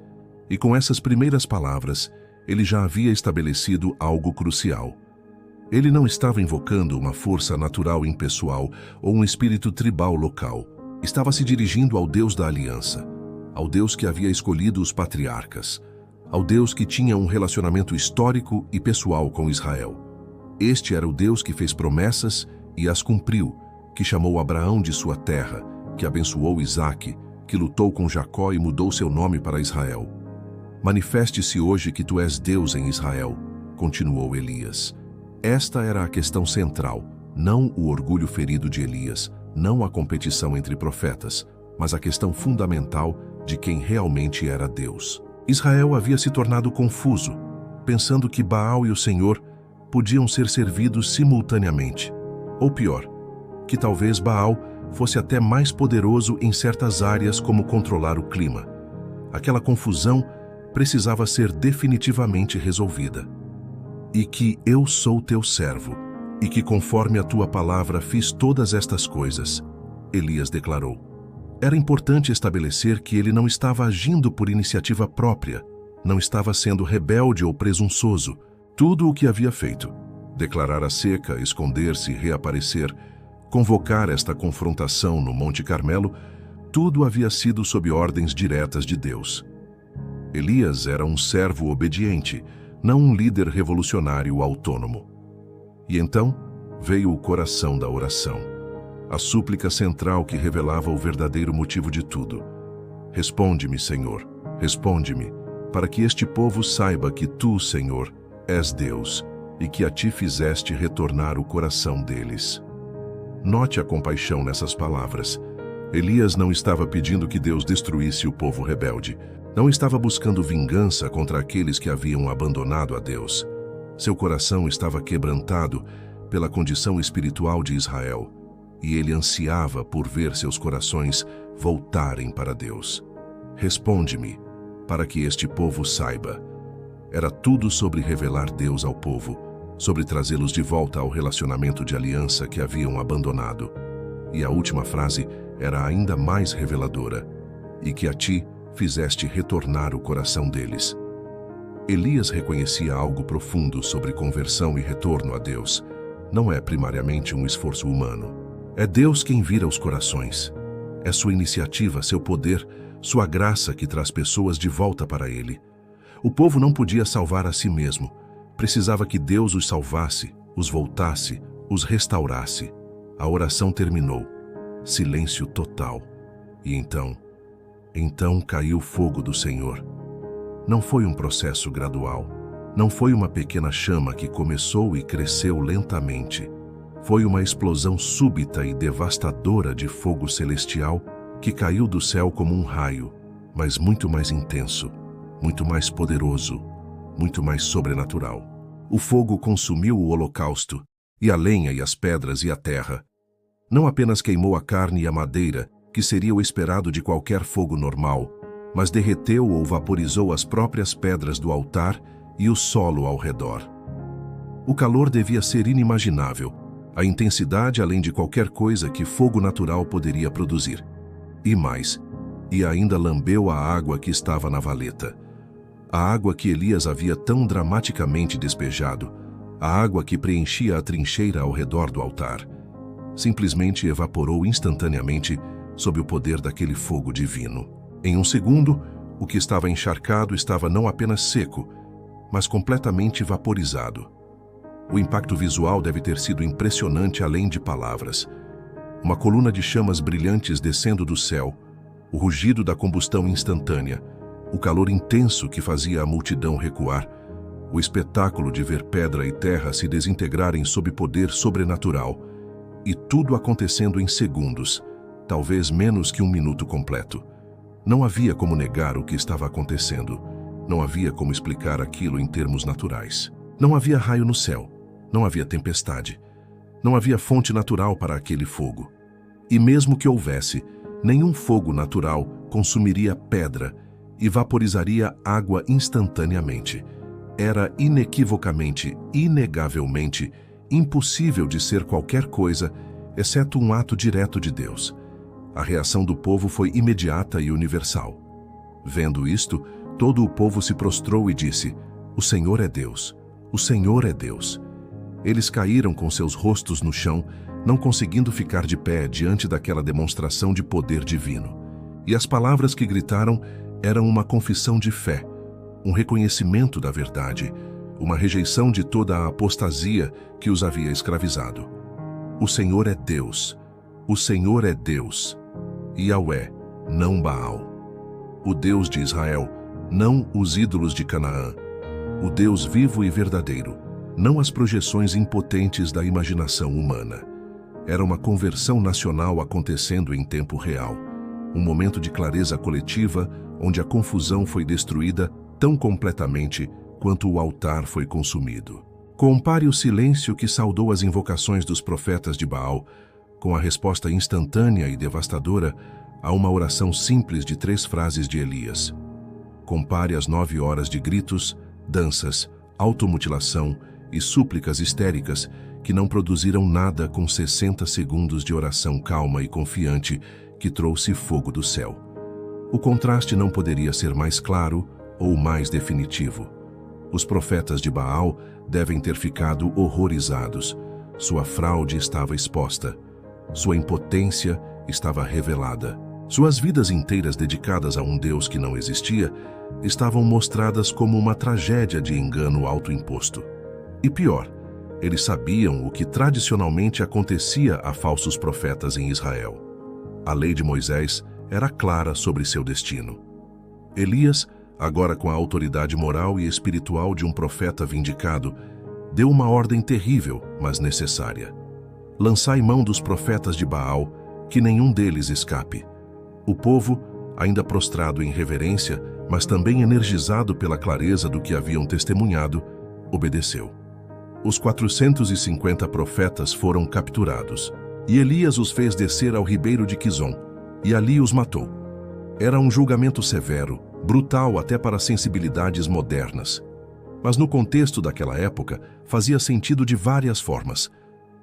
e com essas primeiras palavras, ele já havia estabelecido algo crucial. Ele não estava invocando uma força natural impessoal ou um espírito tribal local. Estava se dirigindo ao Deus da aliança, ao Deus que havia escolhido os patriarcas, ao Deus que tinha um relacionamento histórico e pessoal com Israel. Este era o Deus que fez promessas e as cumpriu, que chamou Abraão de sua terra, que abençoou Isaque, que lutou com Jacó e mudou seu nome para Israel. Manifeste-se hoje que tu és Deus em Israel, continuou Elias. Esta era a questão central, não o orgulho ferido de Elias, não a competição entre profetas, mas a questão fundamental de quem realmente era Deus. Israel havia se tornado confuso, pensando que Baal e o Senhor podiam ser servidos simultaneamente. Ou pior, que talvez Baal fosse até mais poderoso em certas áreas como controlar o clima. Aquela confusão precisava ser definitivamente resolvida. E que eu sou teu servo, e que conforme a tua palavra fiz todas estas coisas, Elias declarou. Era importante estabelecer que ele não estava agindo por iniciativa própria, não estava sendo rebelde ou presunçoso. Tudo o que havia feito, declarar a seca, esconder-se, reaparecer, convocar esta confrontação no Monte Carmelo, tudo havia sido sob ordens diretas de Deus. Elias era um servo obediente, não um líder revolucionário autônomo. E então veio o coração da oração. a súplica central que revelava o verdadeiro motivo de tudo. Responde-me, Senhor, responde-me, para que este povo saiba que tu, Senhor, és Deus e que a ti fizeste retornar o coração deles. Note a compaixão nessas palavras. Elias não estava pedindo que Deus destruísse o povo rebelde. Não estava buscando vingança contra aqueles que haviam abandonado a Deus. Seu coração estava quebrantado pela condição espiritual de Israel, e ele ansiava por ver seus corações voltarem para Deus. Responde-me, para que este povo saiba. Era tudo sobre revelar Deus ao povo, sobre trazê-los de volta ao relacionamento de aliança que haviam abandonado. E a última frase era ainda mais reveladora: e que a ti fizeste retornar o coração deles. Elias reconhecia algo profundo sobre conversão e retorno a Deus. Não é primariamente um esforço humano. É Deus quem vira os corações. É sua iniciativa, seu poder, sua graça que traz pessoas de volta para Ele. O povo não podia salvar a si mesmo. Precisava que Deus os salvasse, os voltasse, os restaurasse. A oração terminou. Silêncio total. E então caiu o fogo do Senhor. Não foi um processo gradual. Não foi uma pequena chama que começou e cresceu lentamente. Foi uma explosão súbita e devastadora de fogo celestial que caiu do céu como um raio, mas muito mais intenso, muito mais poderoso, muito mais sobrenatural. O fogo consumiu o holocausto, e a lenha e as pedras e a terra. Não apenas queimou a carne e a madeira, que seria o esperado de qualquer fogo normal, mas derreteu ou vaporizou as próprias pedras do altar e o solo ao redor. O calor devia ser inimaginável, a intensidade além de qualquer coisa que fogo natural poderia produzir. E mais, e ainda lambeu a água que estava na valeta. A água que Elias havia tão dramaticamente despejado, a água que preenchia a trincheira ao redor do altar, simplesmente evaporou instantaneamente sob o poder daquele fogo divino. Em um segundo, o que estava encharcado estava não apenas seco, mas completamente vaporizado. O impacto visual deve ter sido impressionante além de palavras. Uma coluna de chamas brilhantes descendo do céu, o rugido da combustão instantânea, o calor intenso que fazia a multidão recuar, o espetáculo de ver pedra e terra se desintegrarem sob poder sobrenatural, e tudo acontecendo em segundos, talvez menos que um minuto completo. Não havia como negar o que estava acontecendo. Não havia como explicar aquilo em termos naturais. Não havia raio no céu. Não havia tempestade. Não havia fonte natural para aquele fogo. E mesmo que houvesse, nenhum fogo natural consumiria pedra e vaporizaria água instantaneamente. Era inequivocamente, inegavelmente, impossível de ser qualquer coisa, exceto um ato direto de Deus. A reação do povo foi imediata e universal. Vendo isto, todo o povo se prostrou e disse: "O Senhor é Deus, o Senhor é Deus." Eles caíram com seus rostos no chão, não conseguindo ficar de pé diante daquela demonstração de poder divino. E as palavras que gritaram eram uma confissão de fé, um reconhecimento da verdade, uma rejeição de toda a apostasia que os havia escravizado. O Senhor é Deus, o Senhor é Deus. Yahvé, não Baal. O Deus de Israel, não os ídolos de Canaã. O Deus vivo e verdadeiro, não as projeções impotentes da imaginação humana. Era uma conversão nacional acontecendo em tempo real. Um momento de clareza coletiva, onde a confusão foi destruída tão completamente quanto o altar foi consumido. Compare o silêncio que saudou as invocações dos profetas de Baal, com a resposta instantânea e devastadora a uma oração simples de 3 frases de Elias. Compare as 9 horas de gritos, danças, automutilação e súplicas histéricas que não produziram nada com 60 segundos de oração calma e confiante que trouxe fogo do céu. O contraste não poderia ser mais claro ou mais definitivo. Os profetas de Baal devem ter ficado horrorizados. Sua fraude estava exposta. Sua impotência estava revelada. Suas vidas inteiras dedicadas a um Deus que não existia estavam mostradas como uma tragédia de engano autoimposto. E pior, Eles sabiam o que tradicionalmente acontecia a falsos profetas em Israel. A lei de Moisés era clara sobre seu destino. Elias, agora com a autoridade moral e espiritual de um profeta vindicado, deu uma ordem terrível, mas necessária. Lançai mão dos profetas de Baal, que nenhum deles escape. O povo, ainda prostrado em reverência, mas também energizado pela clareza do que haviam testemunhado, obedeceu. Os 450 profetas foram capturados, e Elias os fez descer ao ribeiro de Quizon, e ali os matou. Era um julgamento severo, brutal até para sensibilidades modernas. Mas no contexto daquela época, fazia sentido de várias formas.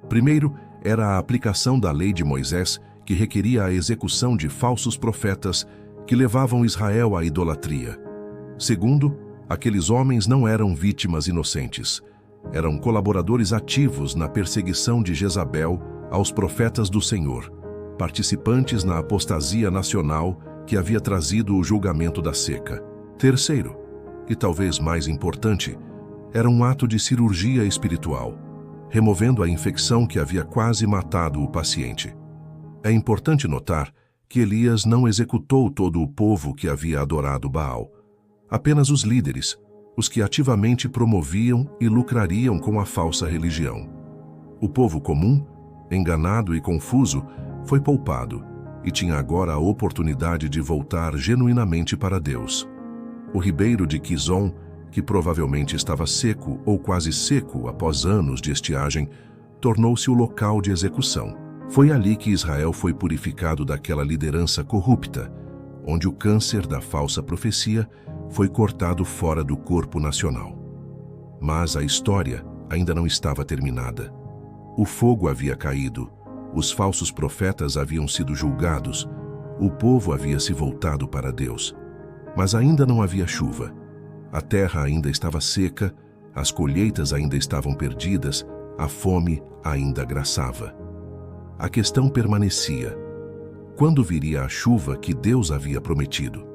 Primeiro, era a aplicação da lei de Moisés, que requeria a execução de falsos profetas que levavam Israel à idolatria. Segundo, aqueles homens não eram vítimas inocentes. Eram colaboradores ativos na perseguição de Jezabel aos profetas do Senhor, participantes na apostasia nacional que havia trazido o julgamento da seca. Terceiro, e talvez mais importante, era um ato de cirurgia espiritual, removendo a infecção que havia quase matado o paciente. É importante notar que Elias não executou todo o povo que havia adorado Baal, apenas os líderes, os que ativamente promoviam e lucrariam com a falsa religião. O povo comum, enganado e confuso, foi poupado e tinha agora a oportunidade de voltar genuinamente para Deus. O ribeiro de Quizon, que provavelmente estava seco ou quase seco após anos de estiagem, tornou-se o local de execução. Foi ali que Israel foi purificado daquela liderança corrupta, onde o câncer da falsa profecia foi cortado fora do corpo nacional. Mas a história ainda não estava terminada. O fogo havia caído, os falsos profetas haviam sido julgados, o povo havia se voltado para Deus. Mas ainda não havia chuva. A terra ainda estava seca, as colheitas ainda estavam perdidas, a fome ainda agraçava. A questão permanecia: quando viria a chuva que Deus havia prometido?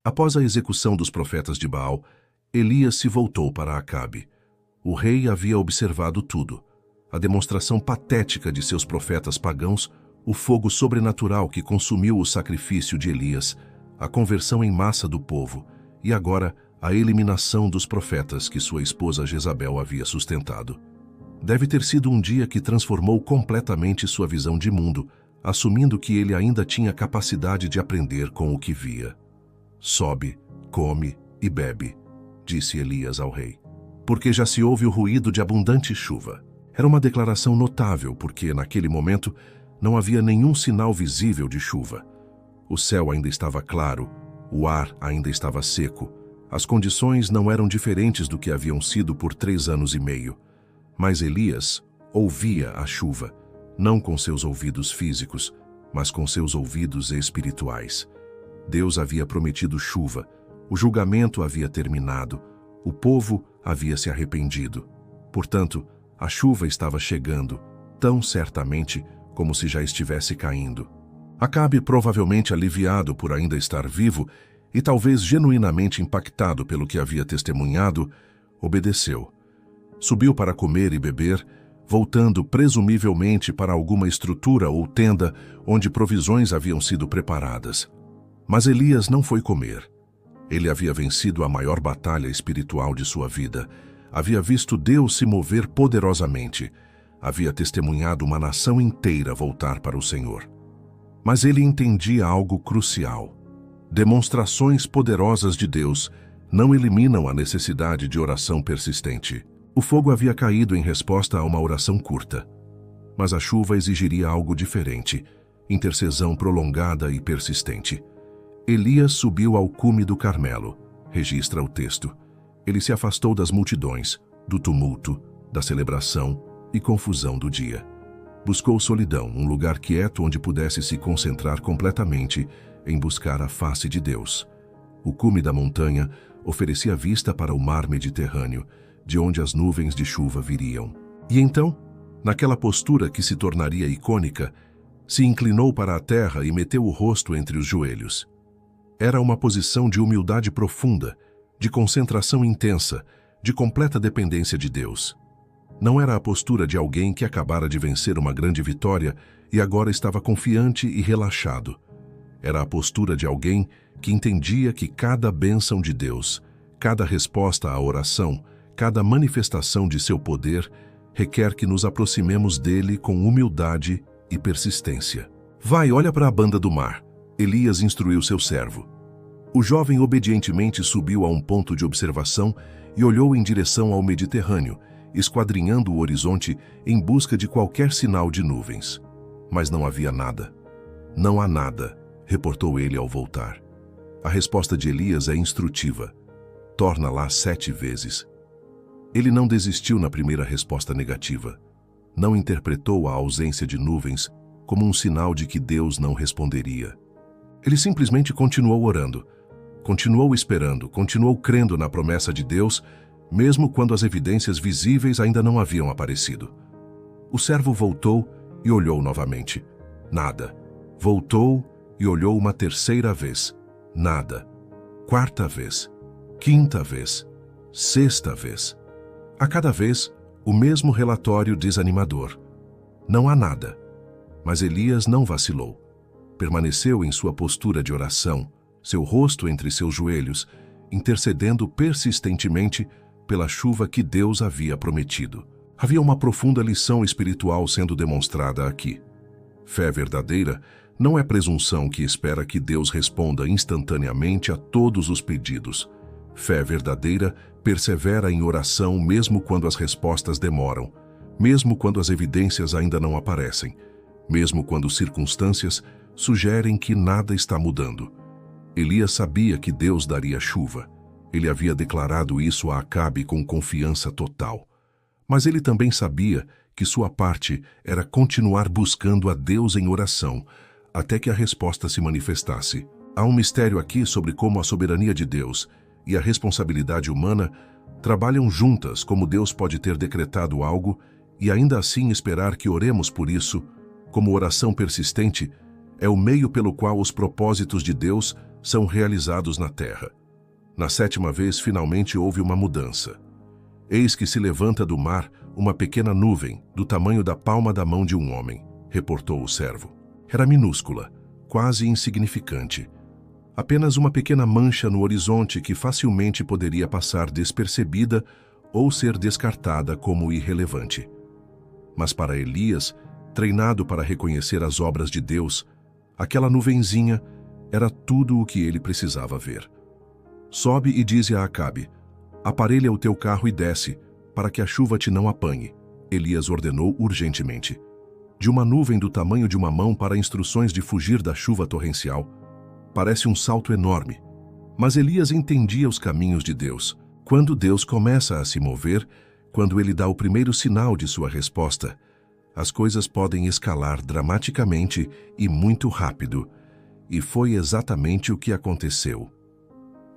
Após a execução dos profetas de Baal, Elias se voltou para Acabe. O rei havia observado tudo: a demonstração patética de seus profetas pagãos, o fogo sobrenatural que consumiu o sacrifício de Elias, a conversão em massa do povo e agora a eliminação dos profetas que sua esposa Jezabel havia sustentado. Deve ter sido um dia que transformou completamente sua visão de mundo, assumindo que ele ainda tinha capacidade de aprender com o que via. Sobe, come e bebe, disse Elias ao rei, porque já se ouve o ruído de abundante chuva. Era uma declaração notável porque, naquele momento, não havia nenhum sinal visível de chuva. O céu ainda estava claro, o ar ainda estava seco. As condições não eram diferentes do que haviam sido por 3 anos e meio. Mas Elias ouvia a chuva, não com seus ouvidos físicos, mas com seus ouvidos espirituais. Deus havia prometido chuva, o julgamento havia terminado, o povo havia se arrependido. Portanto, a chuva estava chegando, tão certamente como se já estivesse caindo. Acabe, provavelmente aliviado por ainda estar vivo e talvez genuinamente impactado pelo que havia testemunhado, obedeceu. Subiu para comer e beber, voltando presumivelmente para alguma estrutura ou tenda onde provisões haviam sido preparadas. Mas Elias não foi comer. Ele havia vencido a maior batalha espiritual de sua vida. Havia visto Deus se mover poderosamente. Havia testemunhado uma nação inteira voltar para o Senhor. Mas ele entendia algo crucial. Demonstrações poderosas de Deus não eliminam a necessidade de oração persistente. O fogo havia caído em resposta a uma oração curta. Mas a chuva exigiria algo diferente, intercessão prolongada e persistente. Elias subiu ao cume do Carmelo, registra o texto. Ele se afastou das multidões, do tumulto, da celebração e confusão do dia. Buscou solidão, um lugar quieto onde pudesse se concentrar completamente em buscar a face de Deus. O cume da montanha oferecia vista para o mar Mediterrâneo, de onde as nuvens de chuva viriam. E então, naquela postura que se tornaria icônica, se inclinou para a terra e meteu o rosto entre os joelhos. Era uma posição de humildade profunda, de concentração intensa, de completa dependência de Deus. Não era a postura de alguém que acabara de vencer uma grande vitória e agora estava confiante e relaxado. Era a postura de alguém que entendia que cada bênção de Deus, cada resposta à oração, cada manifestação de seu poder requer que nos aproximemos dele com humildade e persistência. Vai, olha para a banda do mar. Elias instruiu seu servo. O jovem obedientemente subiu a um ponto de observação e olhou em direção ao Mediterrâneo, esquadrinhando o horizonte em busca de qualquer sinal de nuvens. Mas não havia nada. Não há nada, reportou ele ao voltar. A resposta de Elias é instrutiva. Torna lá 7 vezes. Ele não desistiu na primeira resposta negativa. Não interpretou a ausência de nuvens como um sinal de que Deus não responderia. Ele simplesmente continuou orando, continuou esperando, continuou crendo na promessa de Deus, mesmo quando as evidências visíveis ainda não haviam aparecido. O servo voltou e olhou novamente. Nada. Voltou e olhou uma terceira vez. Nada. Quarta vez. Quinta vez. Sexta vez. A cada vez, o mesmo relatório desanimador. Não há nada. Mas Elias não vacilou. Permaneceu em sua postura de oração, seu rosto entre seus joelhos, intercedendo persistentemente pela chuva que Deus havia prometido. Havia uma profunda lição espiritual sendo demonstrada aqui. Fé verdadeira não é presunção que espera que Deus responda instantaneamente a todos os pedidos. Fé verdadeira persevera em oração mesmo quando as respostas demoram, mesmo quando as evidências ainda não aparecem, mesmo quando circunstâncias sugerem que nada está mudando. Elias sabia que Deus daria chuva. Ele havia declarado isso a Acabe com confiança total. Mas ele também sabia que sua parte era continuar buscando a Deus em oração, até que a resposta se manifestasse. Há um mistério aqui sobre como a soberania de Deus e a responsabilidade humana trabalham juntas, como Deus pode ter decretado algo e ainda assim esperar que oremos por isso, como oração persistente, é o meio pelo qual os propósitos de Deus são realizados na terra. Na 7ª vez, finalmente houve uma mudança. Eis que se levanta do mar uma pequena nuvem, do tamanho da palma da mão de um homem, reportou o servo. Era minúscula, quase insignificante. Apenas uma pequena mancha no horizonte que facilmente poderia passar despercebida ou ser descartada como irrelevante. Mas para Elias, treinado para reconhecer as obras de Deus, aquela nuvenzinha era tudo o que ele precisava ver. Sobe e dize a Acabe: aparelha o teu carro e desce, para que a chuva te não apanhe. Elias ordenou urgentemente. De uma nuvem do tamanho de uma mão para instruções de fugir da chuva torrencial, parece um salto enorme. Mas Elias entendia os caminhos de Deus. Quando Deus começa a se mover, quando ele dá o primeiro sinal de sua resposta, as coisas podem escalar dramaticamente e muito rápido. E foi exatamente o que aconteceu.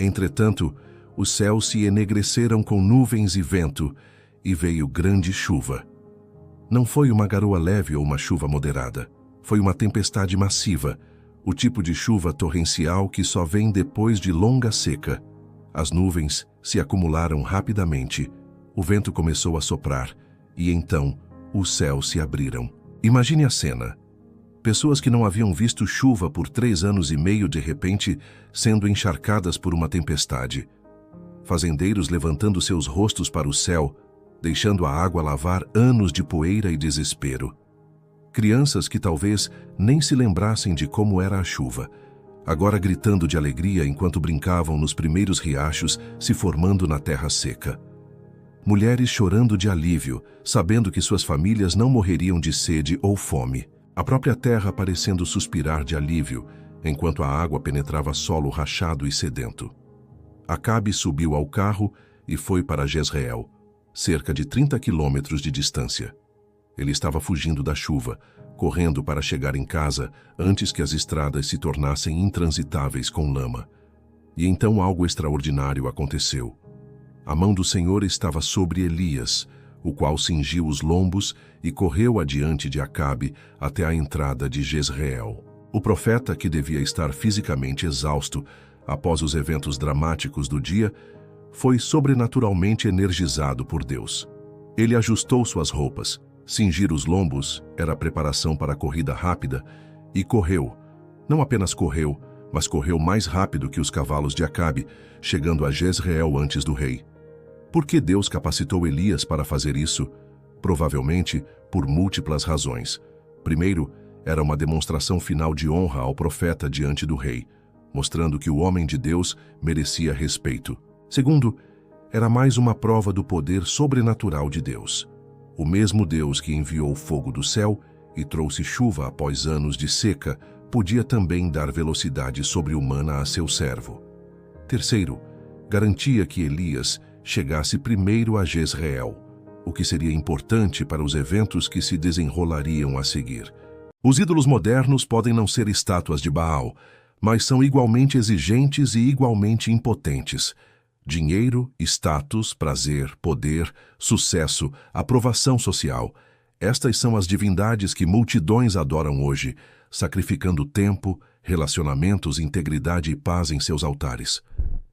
Entretanto, os céus se enegreceram com nuvens e vento, e veio grande chuva. Não foi uma garoa leve ou uma chuva moderada. Foi uma tempestade massiva, o tipo de chuva torrencial que só vem depois de longa seca. As nuvens se acumularam rapidamente, o vento começou a soprar, e então os céus se abriram. Imagine a cena. Pessoas que não haviam visto chuva por 3 anos e meio de repente sendo encharcadas por uma tempestade. Fazendeiros levantando seus rostos para o céu, deixando a água lavar anos de poeira e desespero. Crianças que talvez nem se lembrassem de como era a chuva, agora gritando de alegria enquanto brincavam nos primeiros riachos se formando na terra seca. Mulheres chorando de alívio, sabendo que suas famílias não morreriam de sede ou fome. A própria terra parecendo suspirar de alívio, enquanto a água penetrava solo rachado e sedento. Acabe subiu ao carro e foi para Jezreel, cerca de 30 quilômetros de distância. Ele estava fugindo da chuva, correndo para chegar em casa antes que as estradas se tornassem intransitáveis com lama. E então algo extraordinário aconteceu. A mão do Senhor estava sobre Elias, o qual cingiu os lombos e correu adiante de Acabe até a entrada de Jezreel. O profeta, que devia estar fisicamente exausto após os eventos dramáticos do dia, foi sobrenaturalmente energizado por Deus. Ele ajustou suas roupas, cingir os lombos era a preparação para a corrida rápida, e correu. Não apenas correu, mas correu mais rápido que os cavalos de Acabe, chegando a Jezreel antes do rei. Por que Deus capacitou Elias para fazer isso? Provavelmente por múltiplas razões. Primeiro, era uma demonstração final de honra ao profeta diante do rei, mostrando que o homem de Deus merecia respeito. Segundo, era mais uma prova do poder sobrenatural de Deus. O mesmo Deus que enviou fogo do céu e trouxe chuva após anos de seca, podia também dar velocidade sobre-humana a seu servo. Terceiro, garantia que Elias chegasse primeiro a Jezreel, o que seria importante para os eventos que se desenrolariam a seguir. Os ídolos modernos podem não ser estátuas de Baal, mas são igualmente exigentes e igualmente impotentes. Dinheiro, status, prazer, poder, sucesso, aprovação social. Estas são as divindades que multidões adoram hoje, sacrificando tempo, relacionamentos, integridade e paz em seus altares.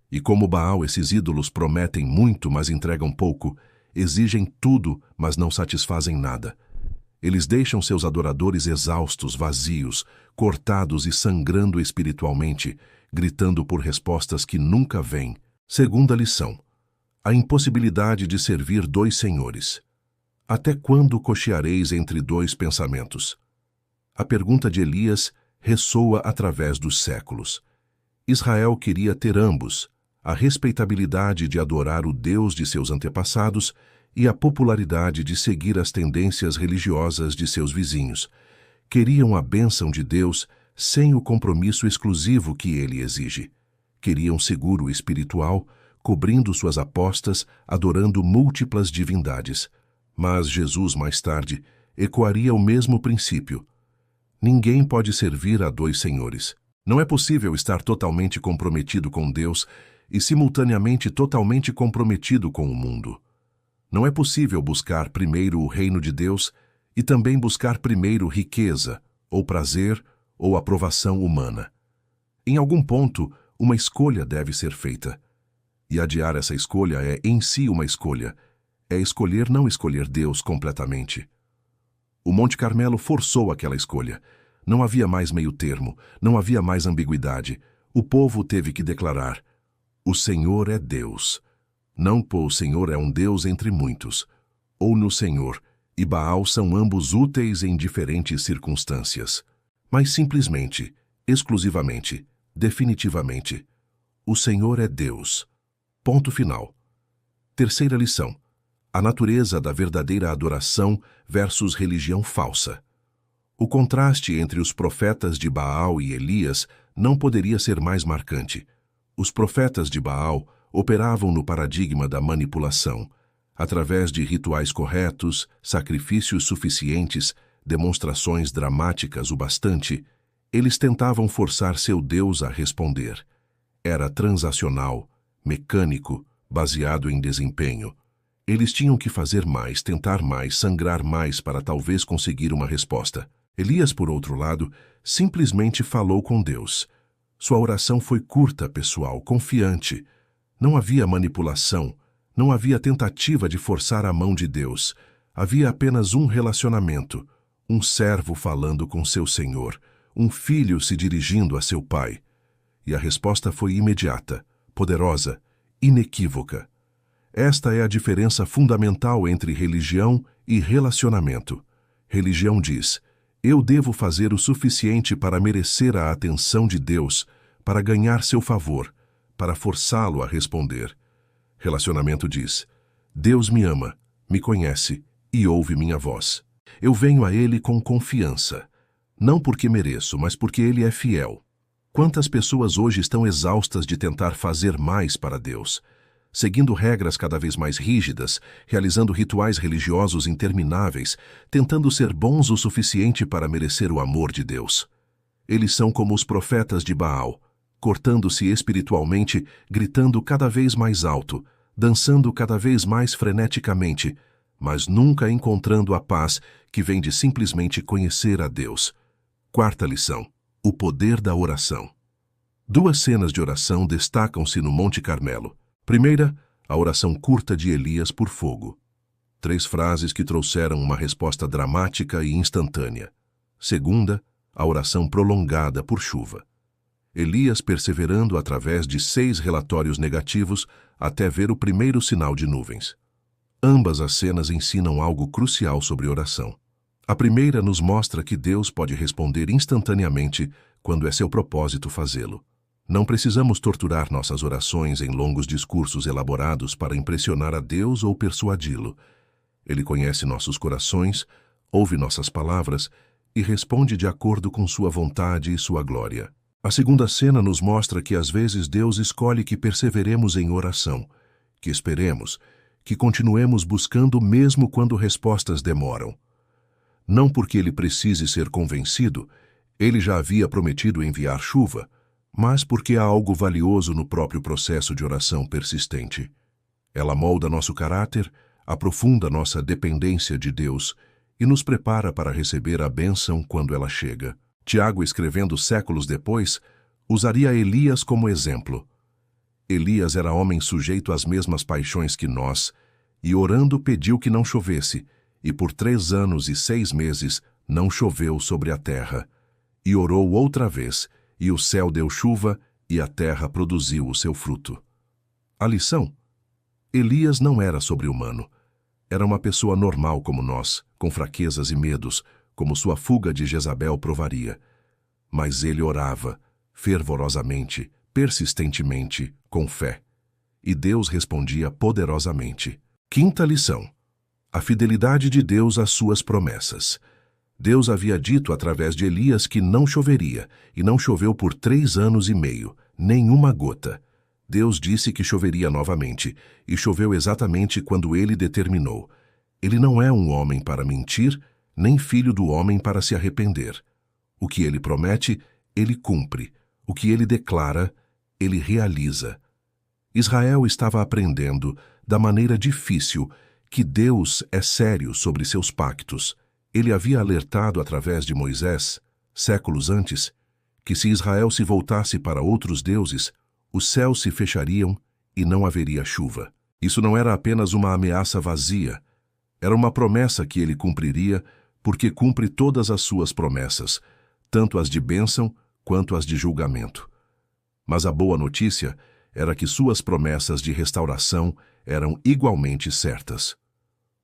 E como Baal, esses ídolos prometem muito, mas entregam pouco, exigem tudo, mas não satisfazem nada. Eles deixam seus adoradores exaustos, vazios, cortados e sangrando espiritualmente, gritando por respostas que nunca vêm. Segunda lição: a impossibilidade de servir dois senhores. Até quando cocheareis entre dois pensamentos? A pergunta de Elias ressoa através dos séculos. Israel queria ter ambos, a respeitabilidade de adorar o Deus de seus antepassados e a popularidade de seguir as tendências religiosas de seus vizinhos. Queriam a bênção de Deus sem o compromisso exclusivo que ele exige. Queriam seguro espiritual, cobrindo suas apostas, adorando múltiplas divindades. Mas Jesus, mais tarde, ecoaria o mesmo princípio. Ninguém pode servir a dois senhores. Não é possível estar totalmente comprometido com Deus e simultaneamente totalmente comprometido com o mundo. Não é possível buscar primeiro o reino de Deus e também buscar primeiro riqueza, ou prazer, ou aprovação humana. Em algum ponto, uma escolha deve ser feita. E adiar essa escolha é em si uma escolha. É escolher não escolher Deus completamente. O Monte Carmelo forçou aquela escolha. Não havia mais meio termo, não havia mais ambiguidade. O povo teve que declarar: o Senhor é Deus. Não o Senhor é um Deus entre muitos. Ou no Senhor e Baal são ambos úteis em diferentes circunstâncias. Mas simplesmente, exclusivamente, definitivamente, o Senhor é Deus. Ponto final. Terceira lição: a natureza da verdadeira adoração versus religião falsa. O contraste entre os profetas de Baal e Elias não poderia ser mais marcante. Os profetas de Baal operavam no paradigma da manipulação. Através de rituais corretos, sacrifícios suficientes, demonstrações dramáticas o bastante, eles tentavam forçar seu Deus a responder. Era transacional, mecânico, baseado em desempenho. Eles tinham que fazer mais, tentar mais, sangrar mais para talvez conseguir uma resposta. Elias, por outro lado, simplesmente falou com Deus. Sua oração foi curta, pessoal, confiante. Não havia manipulação, não havia tentativa de forçar a mão de Deus. Havia apenas um relacionamento, um servo falando com seu senhor, um filho se dirigindo a seu pai. E a resposta foi imediata, poderosa, inequívoca. Esta é a diferença fundamental entre religião e relacionamento. Religião diz: eu devo fazer o suficiente para merecer a atenção de Deus, para ganhar seu favor, para forçá-lo a responder. Relacionamento diz: Deus me ama, me conhece e ouve minha voz. Eu venho a Ele com confiança, não porque mereço, mas porque Ele é fiel. Quantas pessoas hoje estão exaustas de tentar fazer mais para Deus, seguindo regras cada vez mais rígidas, realizando rituais religiosos intermináveis, tentando ser bons o suficiente para merecer o amor de Deus. Eles são como os profetas de Baal, cortando-se espiritualmente, gritando cada vez mais alto, dançando cada vez mais freneticamente, mas nunca encontrando a paz que vem de simplesmente conhecer a Deus. Quarta lição: o poder da oração. Duas cenas de oração destacam-se no Monte Carmelo. Primeira, a oração curta de Elias por fogo. 3 frases que trouxeram uma resposta dramática e instantânea. Segunda, a oração prolongada por chuva. Elias perseverando através de 6 relatórios negativos até ver o primeiro sinal de nuvens. Ambas as cenas ensinam algo crucial sobre oração. A primeira nos mostra que Deus pode responder instantaneamente quando é seu propósito fazê-lo. Não precisamos torturar nossas orações em longos discursos elaborados para impressionar a Deus ou persuadi-lo. Ele conhece nossos corações, ouve nossas palavras e responde de acordo com sua vontade e sua glória. A segunda cena nos mostra que às vezes Deus escolhe que perseveremos em oração, que esperemos, que continuemos buscando mesmo quando respostas demoram. Não porque ele precise ser convencido, ele já havia prometido enviar chuva, mas porque há algo valioso no próprio processo de oração persistente. Ela molda nosso caráter, aprofunda nossa dependência de Deus e nos prepara para receber a bênção quando ela chega. Tiago, escrevendo séculos depois, usaria Elias como exemplo. Elias era homem sujeito às mesmas paixões que nós, e orando pediu que não chovesse, e por 3 anos e 6 meses não choveu sobre a terra. E orou outra vez, e o céu deu chuva, e a terra produziu o seu fruto. A lição? Elias não era sobre-humano. Era uma pessoa normal como nós, com fraquezas e medos, como sua fuga de Jezabel provaria. Mas ele orava, fervorosamente, persistentemente, com fé. E Deus respondia poderosamente. Quinta lição: a fidelidade de Deus às suas promessas. Deus havia dito através de Elias que não choveria, e não choveu por 3 anos e meio, nenhuma gota. Deus disse que choveria novamente, e choveu exatamente quando ele determinou. Ele não é um homem para mentir, nem filho do homem para se arrepender. O que ele promete, ele cumpre. O que ele declara, ele realiza. Israel estava aprendendo, da maneira difícil, que Deus é sério sobre seus pactos. Ele havia alertado através de Moisés, séculos antes, que se Israel se voltasse para outros deuses, os céus se fechariam e não haveria chuva. Isso não era apenas uma ameaça vazia, era uma promessa que ele cumpriria, porque cumpre todas as suas promessas, tanto as de bênção quanto as de julgamento. Mas a boa notícia era que suas promessas de restauração eram igualmente certas.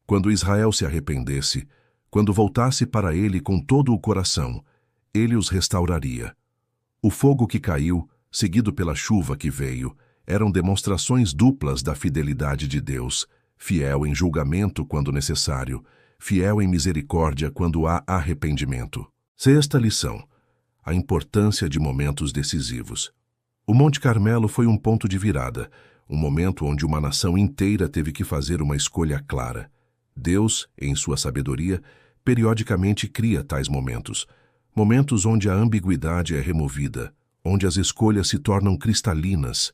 Quando Israel se arrependesse, quando voltasse para ele com todo o coração, ele os restauraria. O fogo que caiu, seguido pela chuva que veio, eram demonstrações duplas da fidelidade de Deus, fiel em julgamento quando necessário, fiel em misericórdia quando há arrependimento. Sexta lição: a importância de momentos decisivos. O Monte Carmelo foi um ponto de virada, um momento onde uma nação inteira teve que fazer uma escolha clara. Deus, em sua sabedoria, periodicamente cria tais momentos, momentos onde a ambiguidade é removida, onde as escolhas se tornam cristalinas,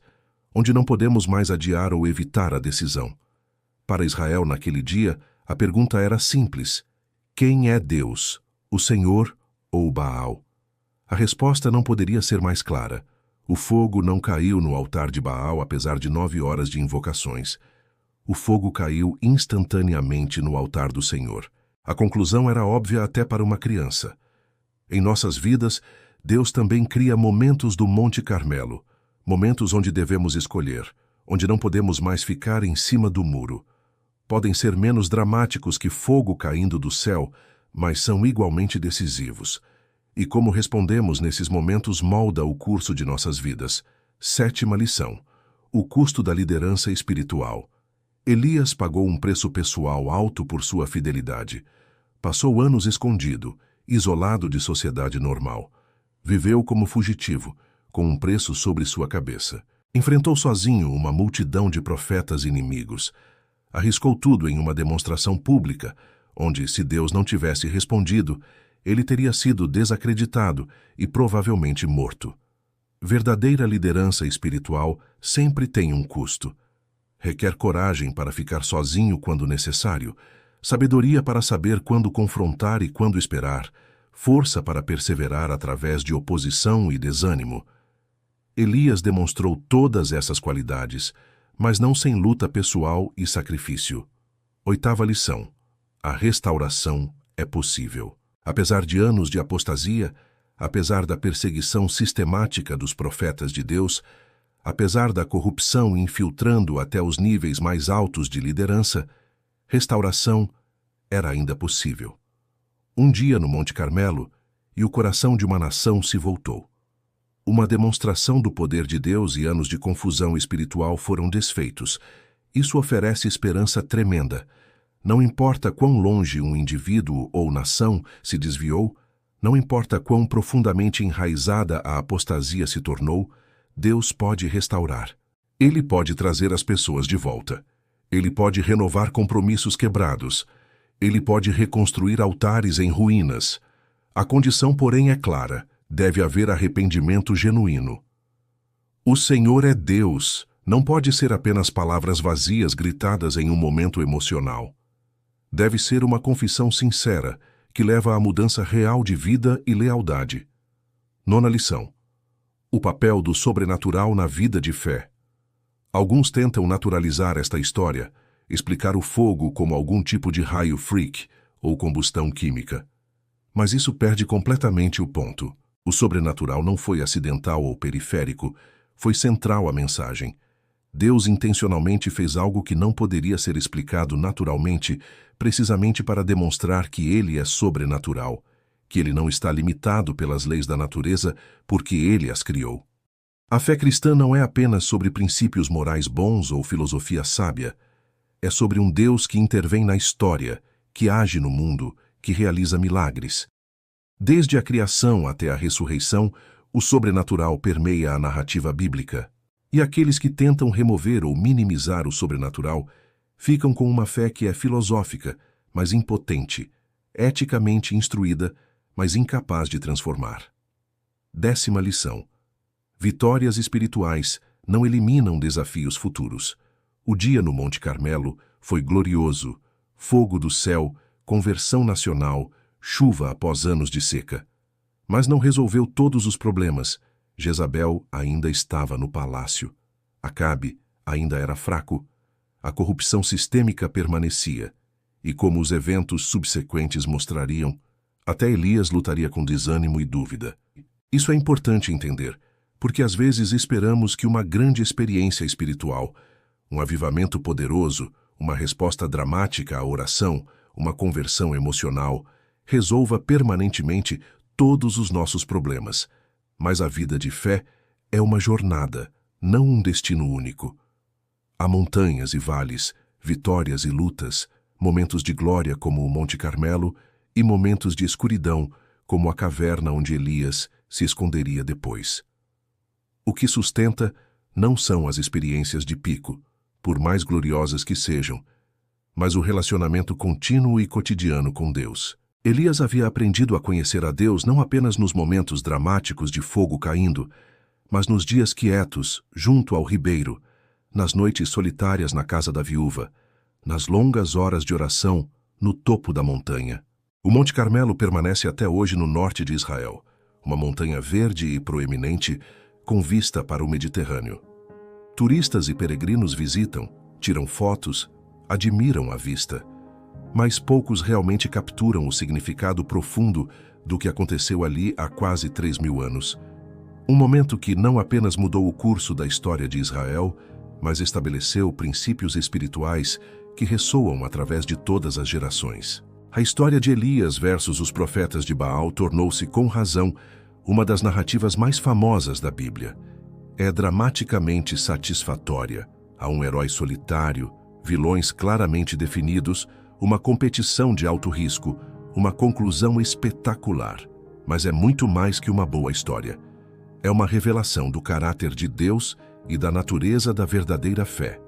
onde não podemos mais adiar ou evitar a decisão. Para Israel, naquele dia, a pergunta era simples: quem é Deus, o Senhor ou Baal? A resposta não poderia ser mais clara. O fogo não caiu no altar de Baal apesar de 9 horas de invocações. O fogo caiu instantaneamente no altar do Senhor. A conclusão era óbvia até para uma criança. Em nossas vidas, Deus também cria momentos do Monte Carmelo, momentos onde devemos escolher, onde não podemos mais ficar em cima do muro. Podem ser menos dramáticos que fogo caindo do céu, mas são igualmente decisivos. E como respondemos nesses momentos molda o curso de nossas vidas. Sétima lição: o custo da liderança espiritual. Elias pagou um preço pessoal alto por sua fidelidade. Passou anos escondido, isolado de sociedade normal. Viveu como fugitivo, com um preço sobre sua cabeça. Enfrentou sozinho uma multidão de profetas inimigos. Arriscou tudo em uma demonstração pública, onde, se Deus não tivesse respondido, ele teria sido desacreditado e provavelmente morto. Verdadeira liderança espiritual sempre tem um custo. Requer coragem para ficar sozinho quando necessário, sabedoria para saber quando confrontar e quando esperar, força para perseverar através de oposição e desânimo. Elias demonstrou todas essas qualidades, mas não sem luta pessoal e sacrifício. Oitava lição: a restauração é possível. Apesar de anos de apostasia, apesar da perseguição sistemática dos profetas de Deus, apesar da corrupção infiltrando até os níveis mais altos de liderança, restauração era ainda possível. Um dia no Monte Carmelo, e o coração de uma nação se voltou. Uma demonstração do poder de Deus e anos de confusão espiritual foram desfeitos. Isso oferece esperança tremenda. Não importa quão longe um indivíduo ou nação se desviou, não importa quão profundamente enraizada a apostasia se tornou, Deus pode restaurar. Ele pode trazer as pessoas de volta. Ele pode renovar compromissos quebrados. Ele pode reconstruir altares em ruínas. A condição, porém, é clara: deve haver arrependimento genuíno. O Senhor é Deus, não pode ser apenas palavras vazias gritadas em um momento emocional. Deve ser uma confissão sincera, que leva à mudança real de vida e lealdade. Nona lição: o papel do sobrenatural na vida de fé. Alguns tentam naturalizar esta história, explicar o fogo como algum tipo de raio freak ou combustão química. Mas isso perde completamente o ponto. O sobrenatural não foi acidental ou periférico, foi central à mensagem. Deus intencionalmente fez algo que não poderia ser explicado naturalmente, precisamente para demonstrar que Ele é sobrenatural, que Ele não está limitado pelas leis da natureza, porque Ele as criou. A fé cristã não é apenas sobre princípios morais bons ou filosofia sábia. É sobre um Deus que intervém na história, que age no mundo, que realiza milagres. Desde a criação até a ressurreição, o sobrenatural permeia a narrativa bíblica. E aqueles que tentam remover ou minimizar o sobrenatural ficam com uma fé que é filosófica, mas impotente, eticamente instruída, mas incapaz de transformar. Décima lição: vitórias espirituais não eliminam desafios futuros. O dia no Monte Carmelo foi glorioso: fogo do céu, conversão nacional, chuva após anos de seca. Mas não resolveu todos os problemas. Jezabel ainda estava no palácio. Acabe ainda era fraco. A corrupção sistêmica permanecia. E como os eventos subsequentes mostrariam, até Elias lutaria com desânimo e dúvida. Isso é importante entender, porque às vezes esperamos que uma grande experiência espiritual, um avivamento poderoso, uma resposta dramática à oração, uma conversão emocional, resolva permanentemente todos os nossos problemas. Mas a vida de fé é uma jornada, não um destino único. Há montanhas e vales, vitórias e lutas, momentos de glória como o Monte Carmelo e momentos de escuridão como a caverna onde Elias se esconderia depois. O que sustenta não são as experiências de pico, por mais gloriosas que sejam, mas o relacionamento contínuo e cotidiano com Deus. Elias havia aprendido a conhecer a Deus não apenas nos momentos dramáticos de fogo caindo, mas nos dias quietos, junto ao ribeiro, nas noites solitárias na casa da viúva, nas longas horas de oração no topo da montanha. O Monte Carmelo permanece até hoje no norte de Israel, uma montanha verde e proeminente com vista para o Mediterrâneo. Turistas e peregrinos visitam, tiram fotos, admiram a vista, mas poucos realmente capturam o significado profundo do que aconteceu ali há quase 3.000 anos. Um momento que não apenas mudou o curso da história de Israel, mas estabeleceu princípios espirituais que ressoam através de todas as gerações. A história de Elias versus os profetas de Baal tornou-se, com razão, uma das narrativas mais famosas da Bíblia. É dramaticamente satisfatória. Há um herói solitário, vilões claramente definidos, uma competição de alto risco, uma conclusão espetacular. Mas é muito mais que uma boa história. É uma revelação do caráter de Deus e da natureza da verdadeira fé.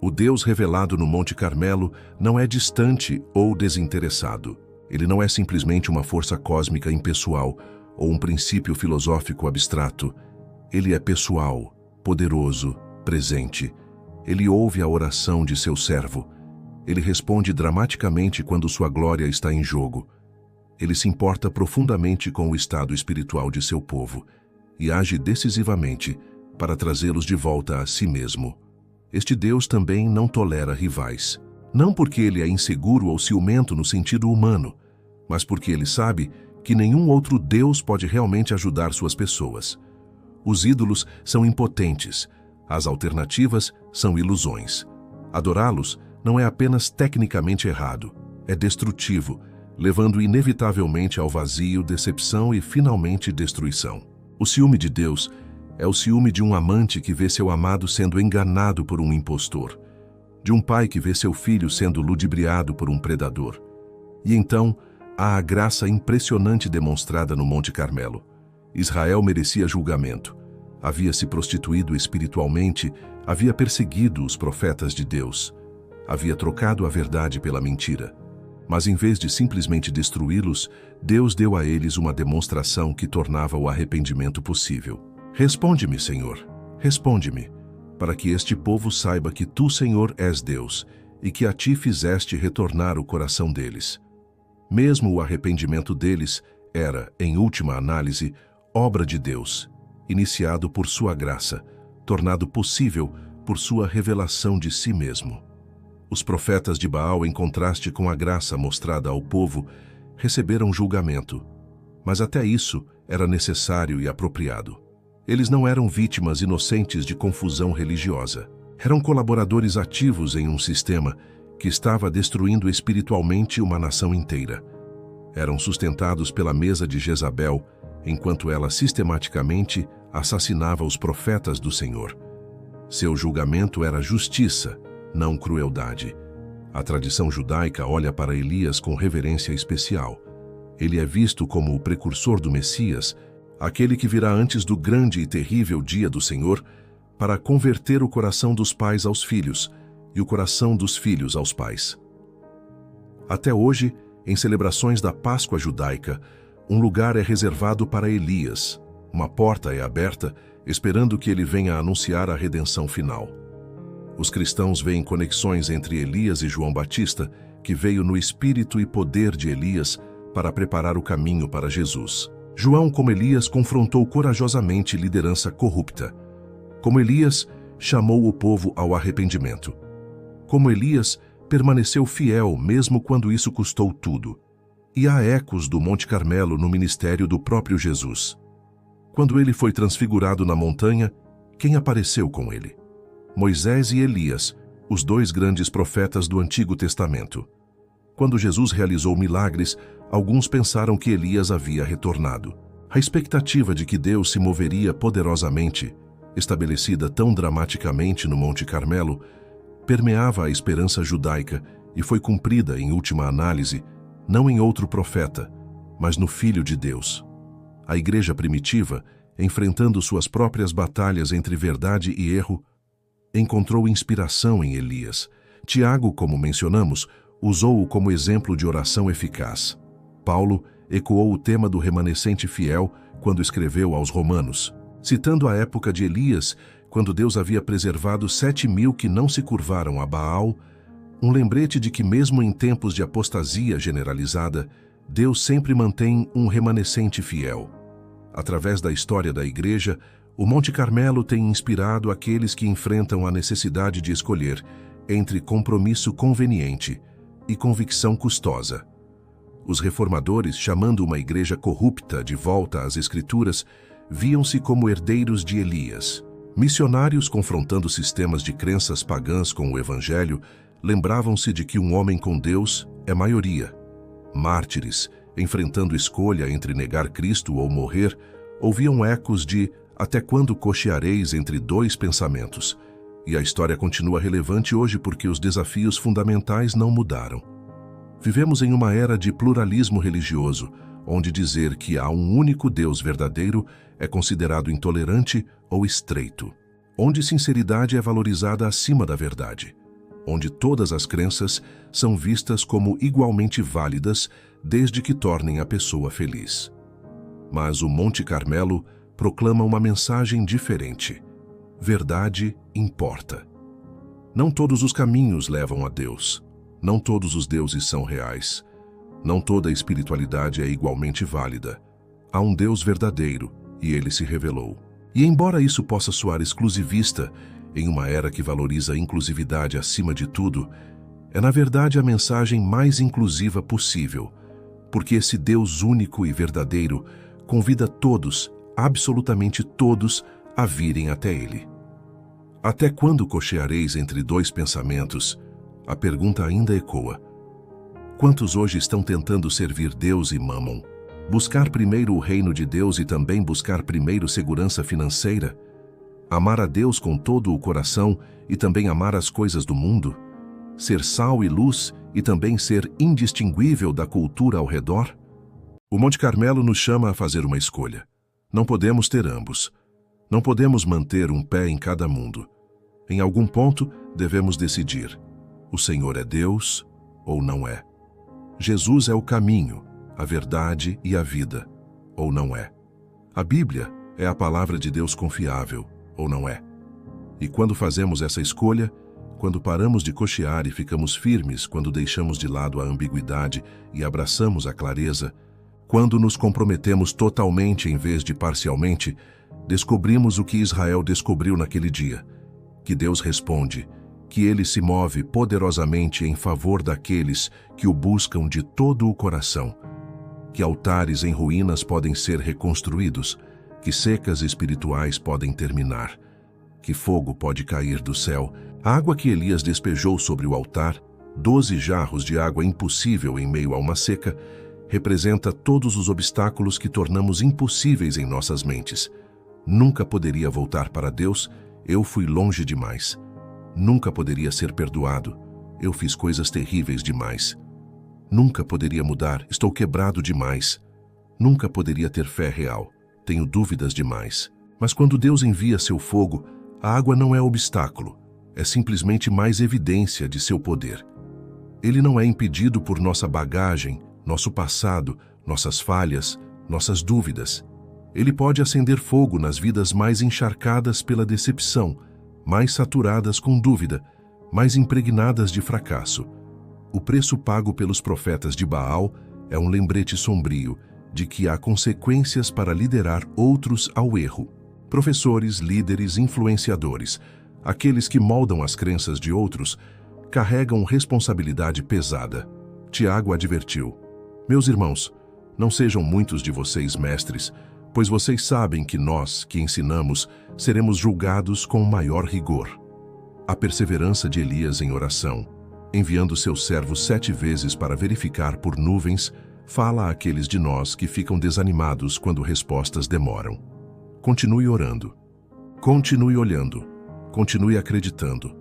O Deus revelado no Monte Carmelo não é distante ou desinteressado. Ele não é simplesmente uma força cósmica impessoal ou um princípio filosófico abstrato. Ele é pessoal, poderoso, presente. Ele ouve a oração de seu servo. Ele responde dramaticamente quando sua glória está em jogo. Ele se importa profundamente com o estado espiritual de seu povo e age decisivamente para trazê-los de volta a si mesmo. Este Deus também não tolera rivais. Não porque ele é inseguro ou ciumento no sentido humano, mas porque ele sabe que nenhum outro Deus pode realmente ajudar suas pessoas. Os ídolos são impotentes, as alternativas são ilusões. Adorá-los não é apenas tecnicamente errado, é destrutivo, levando inevitavelmente ao vazio, decepção e, finalmente, destruição. O ciúme de Deus é o ciúme de um amante que vê seu amado sendo enganado por um impostor, de um pai que vê seu filho sendo ludibriado por um predador. E então, há a graça impressionante demonstrada no Monte Carmelo. Israel merecia julgamento. Havia se prostituído espiritualmente, havia perseguido os profetas de Deus, havia trocado a verdade pela mentira. Mas em vez de simplesmente destruí-los, Deus deu a eles uma demonstração que tornava o arrependimento possível. Responde-me, Senhor, responde-me, para que este povo saiba que tu, Senhor, és Deus, e que a ti fizeste retornar o coração deles. Mesmo o arrependimento deles era, em última análise, obra de Deus, iniciado por sua graça, tornado possível por sua revelação de si mesmo. Os profetas de Baal, em contraste com a graça mostrada ao povo, receberam julgamento, mas até isso era necessário e apropriado. Eles não eram vítimas inocentes de confusão religiosa. Eram colaboradores ativos em um sistema que estava destruindo espiritualmente uma nação inteira. Eram sustentados pela mesa de Jezabel, enquanto ela sistematicamente assassinava os profetas do Senhor. Seu julgamento era justiça, não crueldade. A tradição judaica olha para Elias com reverência especial. Ele é visto como o precursor do Messias, aquele que virá antes do grande e terrível dia do Senhor, para converter o coração dos pais aos filhos e o coração dos filhos aos pais. Até hoje, em celebrações da Páscoa judaica, um lugar é reservado para Elias. Uma porta é aberta, esperando que ele venha anunciar a redenção final. Os cristãos veem conexões entre Elias e João Batista, que veio no espírito e poder de Elias para preparar o caminho para Jesus. João, como Elias, confrontou corajosamente liderança corrupta. Como Elias, chamou o povo ao arrependimento. Como Elias, permaneceu fiel mesmo quando isso custou tudo. E há ecos do Monte Carmelo no ministério do próprio Jesus. Quando ele foi transfigurado na montanha, quem apareceu com ele? Moisés e Elias, os dois grandes profetas do Antigo Testamento. Quando Jesus realizou milagres, alguns pensaram que Elias havia retornado. A expectativa de que Deus se moveria poderosamente, estabelecida tão dramaticamente no Monte Carmelo, permeava a esperança judaica e foi cumprida, em última análise, não em outro profeta, mas no Filho de Deus. A igreja primitiva, enfrentando suas próprias batalhas entre verdade e erro, encontrou inspiração em Elias. Tiago, como mencionamos, usou-o como exemplo de oração eficaz. Paulo ecoou o tema do remanescente fiel quando escreveu aos Romanos, citando a época de Elias, quando Deus havia preservado 7.000 que não se curvaram a Baal, um lembrete de que mesmo em tempos de apostasia generalizada, Deus sempre mantém um remanescente fiel. Através da história da igreja, o Monte Carmelo tem inspirado aqueles que enfrentam a necessidade de escolher entre compromisso conveniente e convicção custosa. Os reformadores, chamando uma igreja corrupta de volta às Escrituras, viam-se como herdeiros de Elias. Missionários confrontando sistemas de crenças pagãs com o Evangelho, lembravam-se de que um homem com Deus é maioria. Mártires, enfrentando escolha entre negar Cristo ou morrer, ouviam ecos de "Até quando cocheareis entre dois pensamentos?" E a história continua relevante hoje porque os desafios fundamentais não mudaram. Vivemos em uma era de pluralismo religioso, onde dizer que há um único Deus verdadeiro é considerado intolerante ou estreito, onde sinceridade é valorizada acima da verdade, onde todas as crenças são vistas como igualmente válidas desde que tornem a pessoa feliz. Mas o Monte Carmelo proclama uma mensagem diferente. Verdade importa. Não todos os caminhos levam a Deus. Não todos os deuses são reais. Não toda a espiritualidade é igualmente válida. Há um Deus verdadeiro, e ele se revelou. E embora isso possa soar exclusivista, em uma era que valoriza a inclusividade acima de tudo, É, na verdade, a mensagem mais inclusiva possível, porque esse Deus único e verdadeiro convida todos, absolutamente todos, a virem até Ele. Até quando cocheareis entre dois pensamentos? A pergunta ainda ecoa. Quantos hoje estão tentando servir Deus e Mamon? Buscar primeiro o reino de Deus e também buscar primeiro segurança financeira? Amar a Deus com todo o coração e também amar as coisas do mundo? Ser sal e luz e também ser indistinguível da cultura ao redor? O Monte Carmelo nos chama a fazer uma escolha. Não podemos ter ambos. Não podemos manter um pé em cada mundo. Em algum ponto, devemos decidir: o Senhor é Deus ou não é? Jesus é o caminho, a verdade e a vida, ou não é? A Bíblia é a palavra de Deus confiável, ou não é? E quando fazemos essa escolha, quando paramos de cochear e ficamos firmes, quando deixamos de lado a ambiguidade e abraçamos a clareza, quando nos comprometemos totalmente em vez de parcialmente, descobrimos o que Israel descobriu naquele dia, que Deus responde, que Ele se move poderosamente em favor daqueles que o buscam de todo o coração, que altares em ruínas podem ser reconstruídos, que secas espirituais podem terminar, que fogo pode cair do céu. A água que Elias despejou sobre o altar, 12 jarros de água impossível em meio a uma seca, representa todos os obstáculos que tornamos impossíveis em nossas mentes. Nunca poderia voltar para Deus, eu fui longe demais. Nunca poderia ser perdoado, eu fiz coisas terríveis demais. Nunca poderia mudar, estou quebrado demais. Nunca poderia ter fé real, tenho dúvidas demais. Mas quando Deus envia seu fogo, a água não é obstáculo, é simplesmente mais evidência de seu poder. Ele não é impedido por nossa bagagem, nosso passado, nossas falhas, nossas dúvidas. Ele pode acender fogo nas vidas mais encharcadas pela decepção, mais saturadas com dúvida, mais impregnadas de fracasso. O preço pago pelos profetas de Baal é um lembrete sombrio de que há consequências para liderar outros ao erro. Professores, líderes, influenciadores, aqueles que moldam as crenças de outros, carregam responsabilidade pesada. Tiago advertiu: meus irmãos, não sejam muitos de vocês mestres, pois vocês sabem que nós, que ensinamos, seremos julgados com maior rigor. A perseverança de Elias em oração, enviando seu servo 7 vezes para verificar por nuvens, fala àqueles de nós que ficam desanimados quando respostas demoram. Continue orando. Continue olhando. Continue acreditando.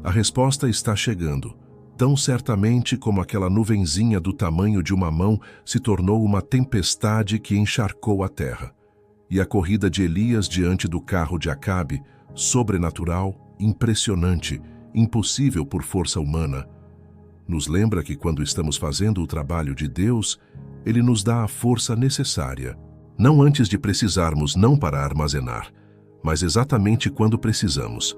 A resposta está chegando, tão certamente como aquela nuvenzinha do tamanho de uma mão se tornou uma tempestade que encharcou a terra. E a corrida de Elias diante do carro de Acabe, sobrenatural, impressionante, impossível por força humana, nos lembra que quando estamos fazendo o trabalho de Deus, Ele nos dá a força necessária, não antes de precisarmos, não para armazenar, mas exatamente quando precisamos,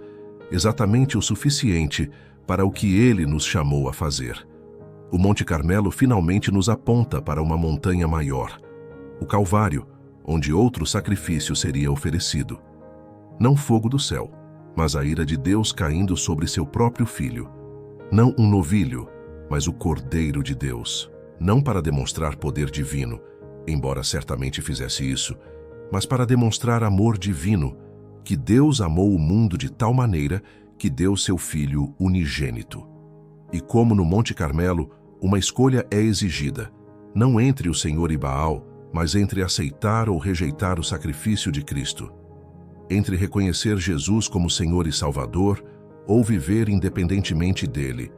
exatamente o suficiente para o que Ele nos chamou a fazer. O Monte Carmelo finalmente nos aponta para uma montanha maior, o Calvário, onde outro sacrifício seria oferecido. Não fogo do céu, mas a ira de Deus caindo sobre seu próprio Filho. Não um novilho, mas o Cordeiro de Deus. Não para demonstrar poder divino, embora certamente fizesse isso, mas para demonstrar amor divino, que Deus amou o mundo de tal maneira que deu seu Filho unigênito. E como no Monte Carmelo, uma escolha é exigida, não entre o Senhor e Baal, mas entre aceitar ou rejeitar o sacrifício de Cristo. Entre reconhecer Jesus como Senhor e Salvador, ou viver independentemente dele.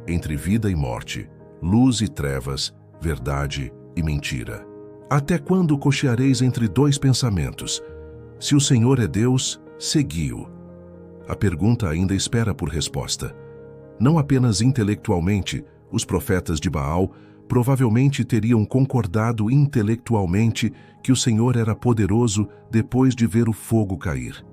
Entre vida e morte, luz e trevas, verdade e mentira. Até quando cocheareis entre dois pensamentos? Se o Senhor é Deus, segui-o. A pergunta ainda espera por resposta. Não apenas intelectualmente, os profetas de Baal provavelmente teriam concordado intelectualmente que o Senhor era poderoso depois de ver o fogo cair.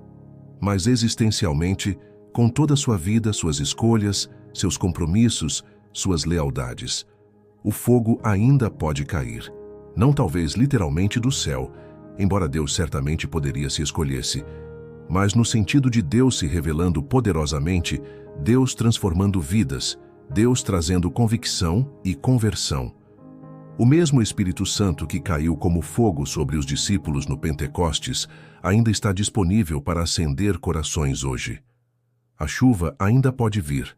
Mas existencialmente, com toda a sua vida, suas escolhas, seus compromissos, suas lealdades, o fogo ainda pode cair. Não talvez literalmente do céu, embora Deus certamente poderia se escolhesse, mas no sentido de Deus se revelando poderosamente, Deus transformando vidas, Deus trazendo convicção e conversão. O mesmo Espírito Santo que caiu como fogo sobre os discípulos no Pentecostes ainda está disponível para acender corações hoje. A chuva ainda pode vir.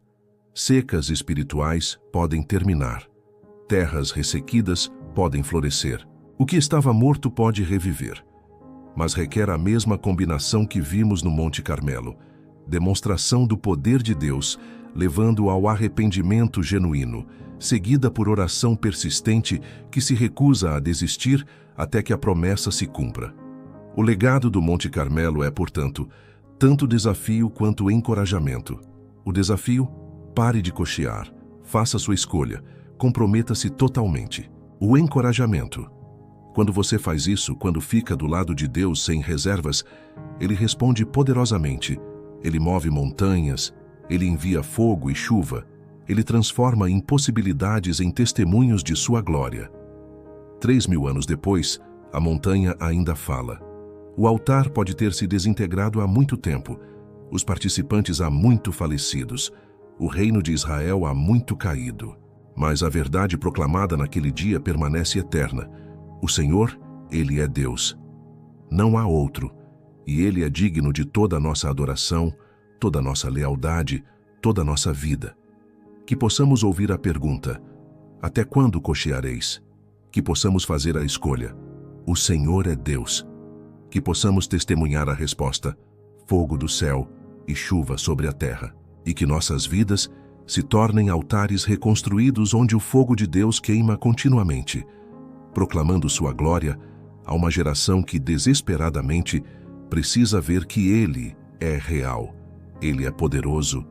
Secas espirituais podem terminar. Terras ressequidas podem florescer. O que estava morto pode reviver. Mas requer a mesma combinação que vimos no Monte Carmelo. Demonstração do poder de Deus, levando ao arrependimento genuíno, seguida por oração persistente que se recusa a desistir até que a promessa se cumpra. O legado do Monte Carmelo é, portanto, tanto desafio quanto encorajamento. O desafio: pare de cochear, faça sua escolha, comprometa-se totalmente. O encorajamento: quando você faz isso, quando fica do lado de Deus sem reservas, Ele responde poderosamente. Ele move montanhas, Ele envia fogo e chuva, Ele transforma impossibilidades em testemunhos de sua glória. 3.000 anos depois, a montanha ainda fala. O altar pode ter se desintegrado há muito tempo, os participantes há muito falecidos, o reino de Israel há muito caído. Mas a verdade proclamada naquele dia permanece eterna. O Senhor, Ele é Deus. Não há outro. E Ele é digno de toda a nossa adoração, toda a nossa lealdade, toda a nossa vida. Que possamos ouvir a pergunta: até quando cocheareis? Que possamos fazer a escolha: o Senhor é Deus. Que possamos testemunhar a resposta: fogo do céu e chuva sobre a terra. E que nossas vidas se tornem altares reconstruídos onde o fogo de Deus queima continuamente, proclamando sua glória a uma geração que desesperadamente precisa ver que Ele é real, Ele é poderoso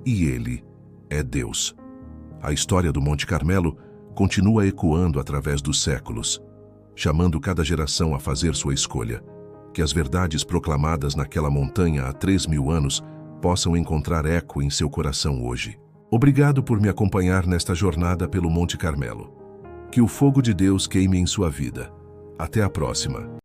e Ele é Deus. A história do Monte Carmelo continua ecoando através dos séculos, chamando cada geração a fazer sua escolha. Que as verdades proclamadas naquela montanha há 3.000 anos possam encontrar eco em seu coração hoje. Obrigado por me acompanhar nesta jornada pelo Monte Carmelo. Que o fogo de Deus queime em sua vida. Até a próxima.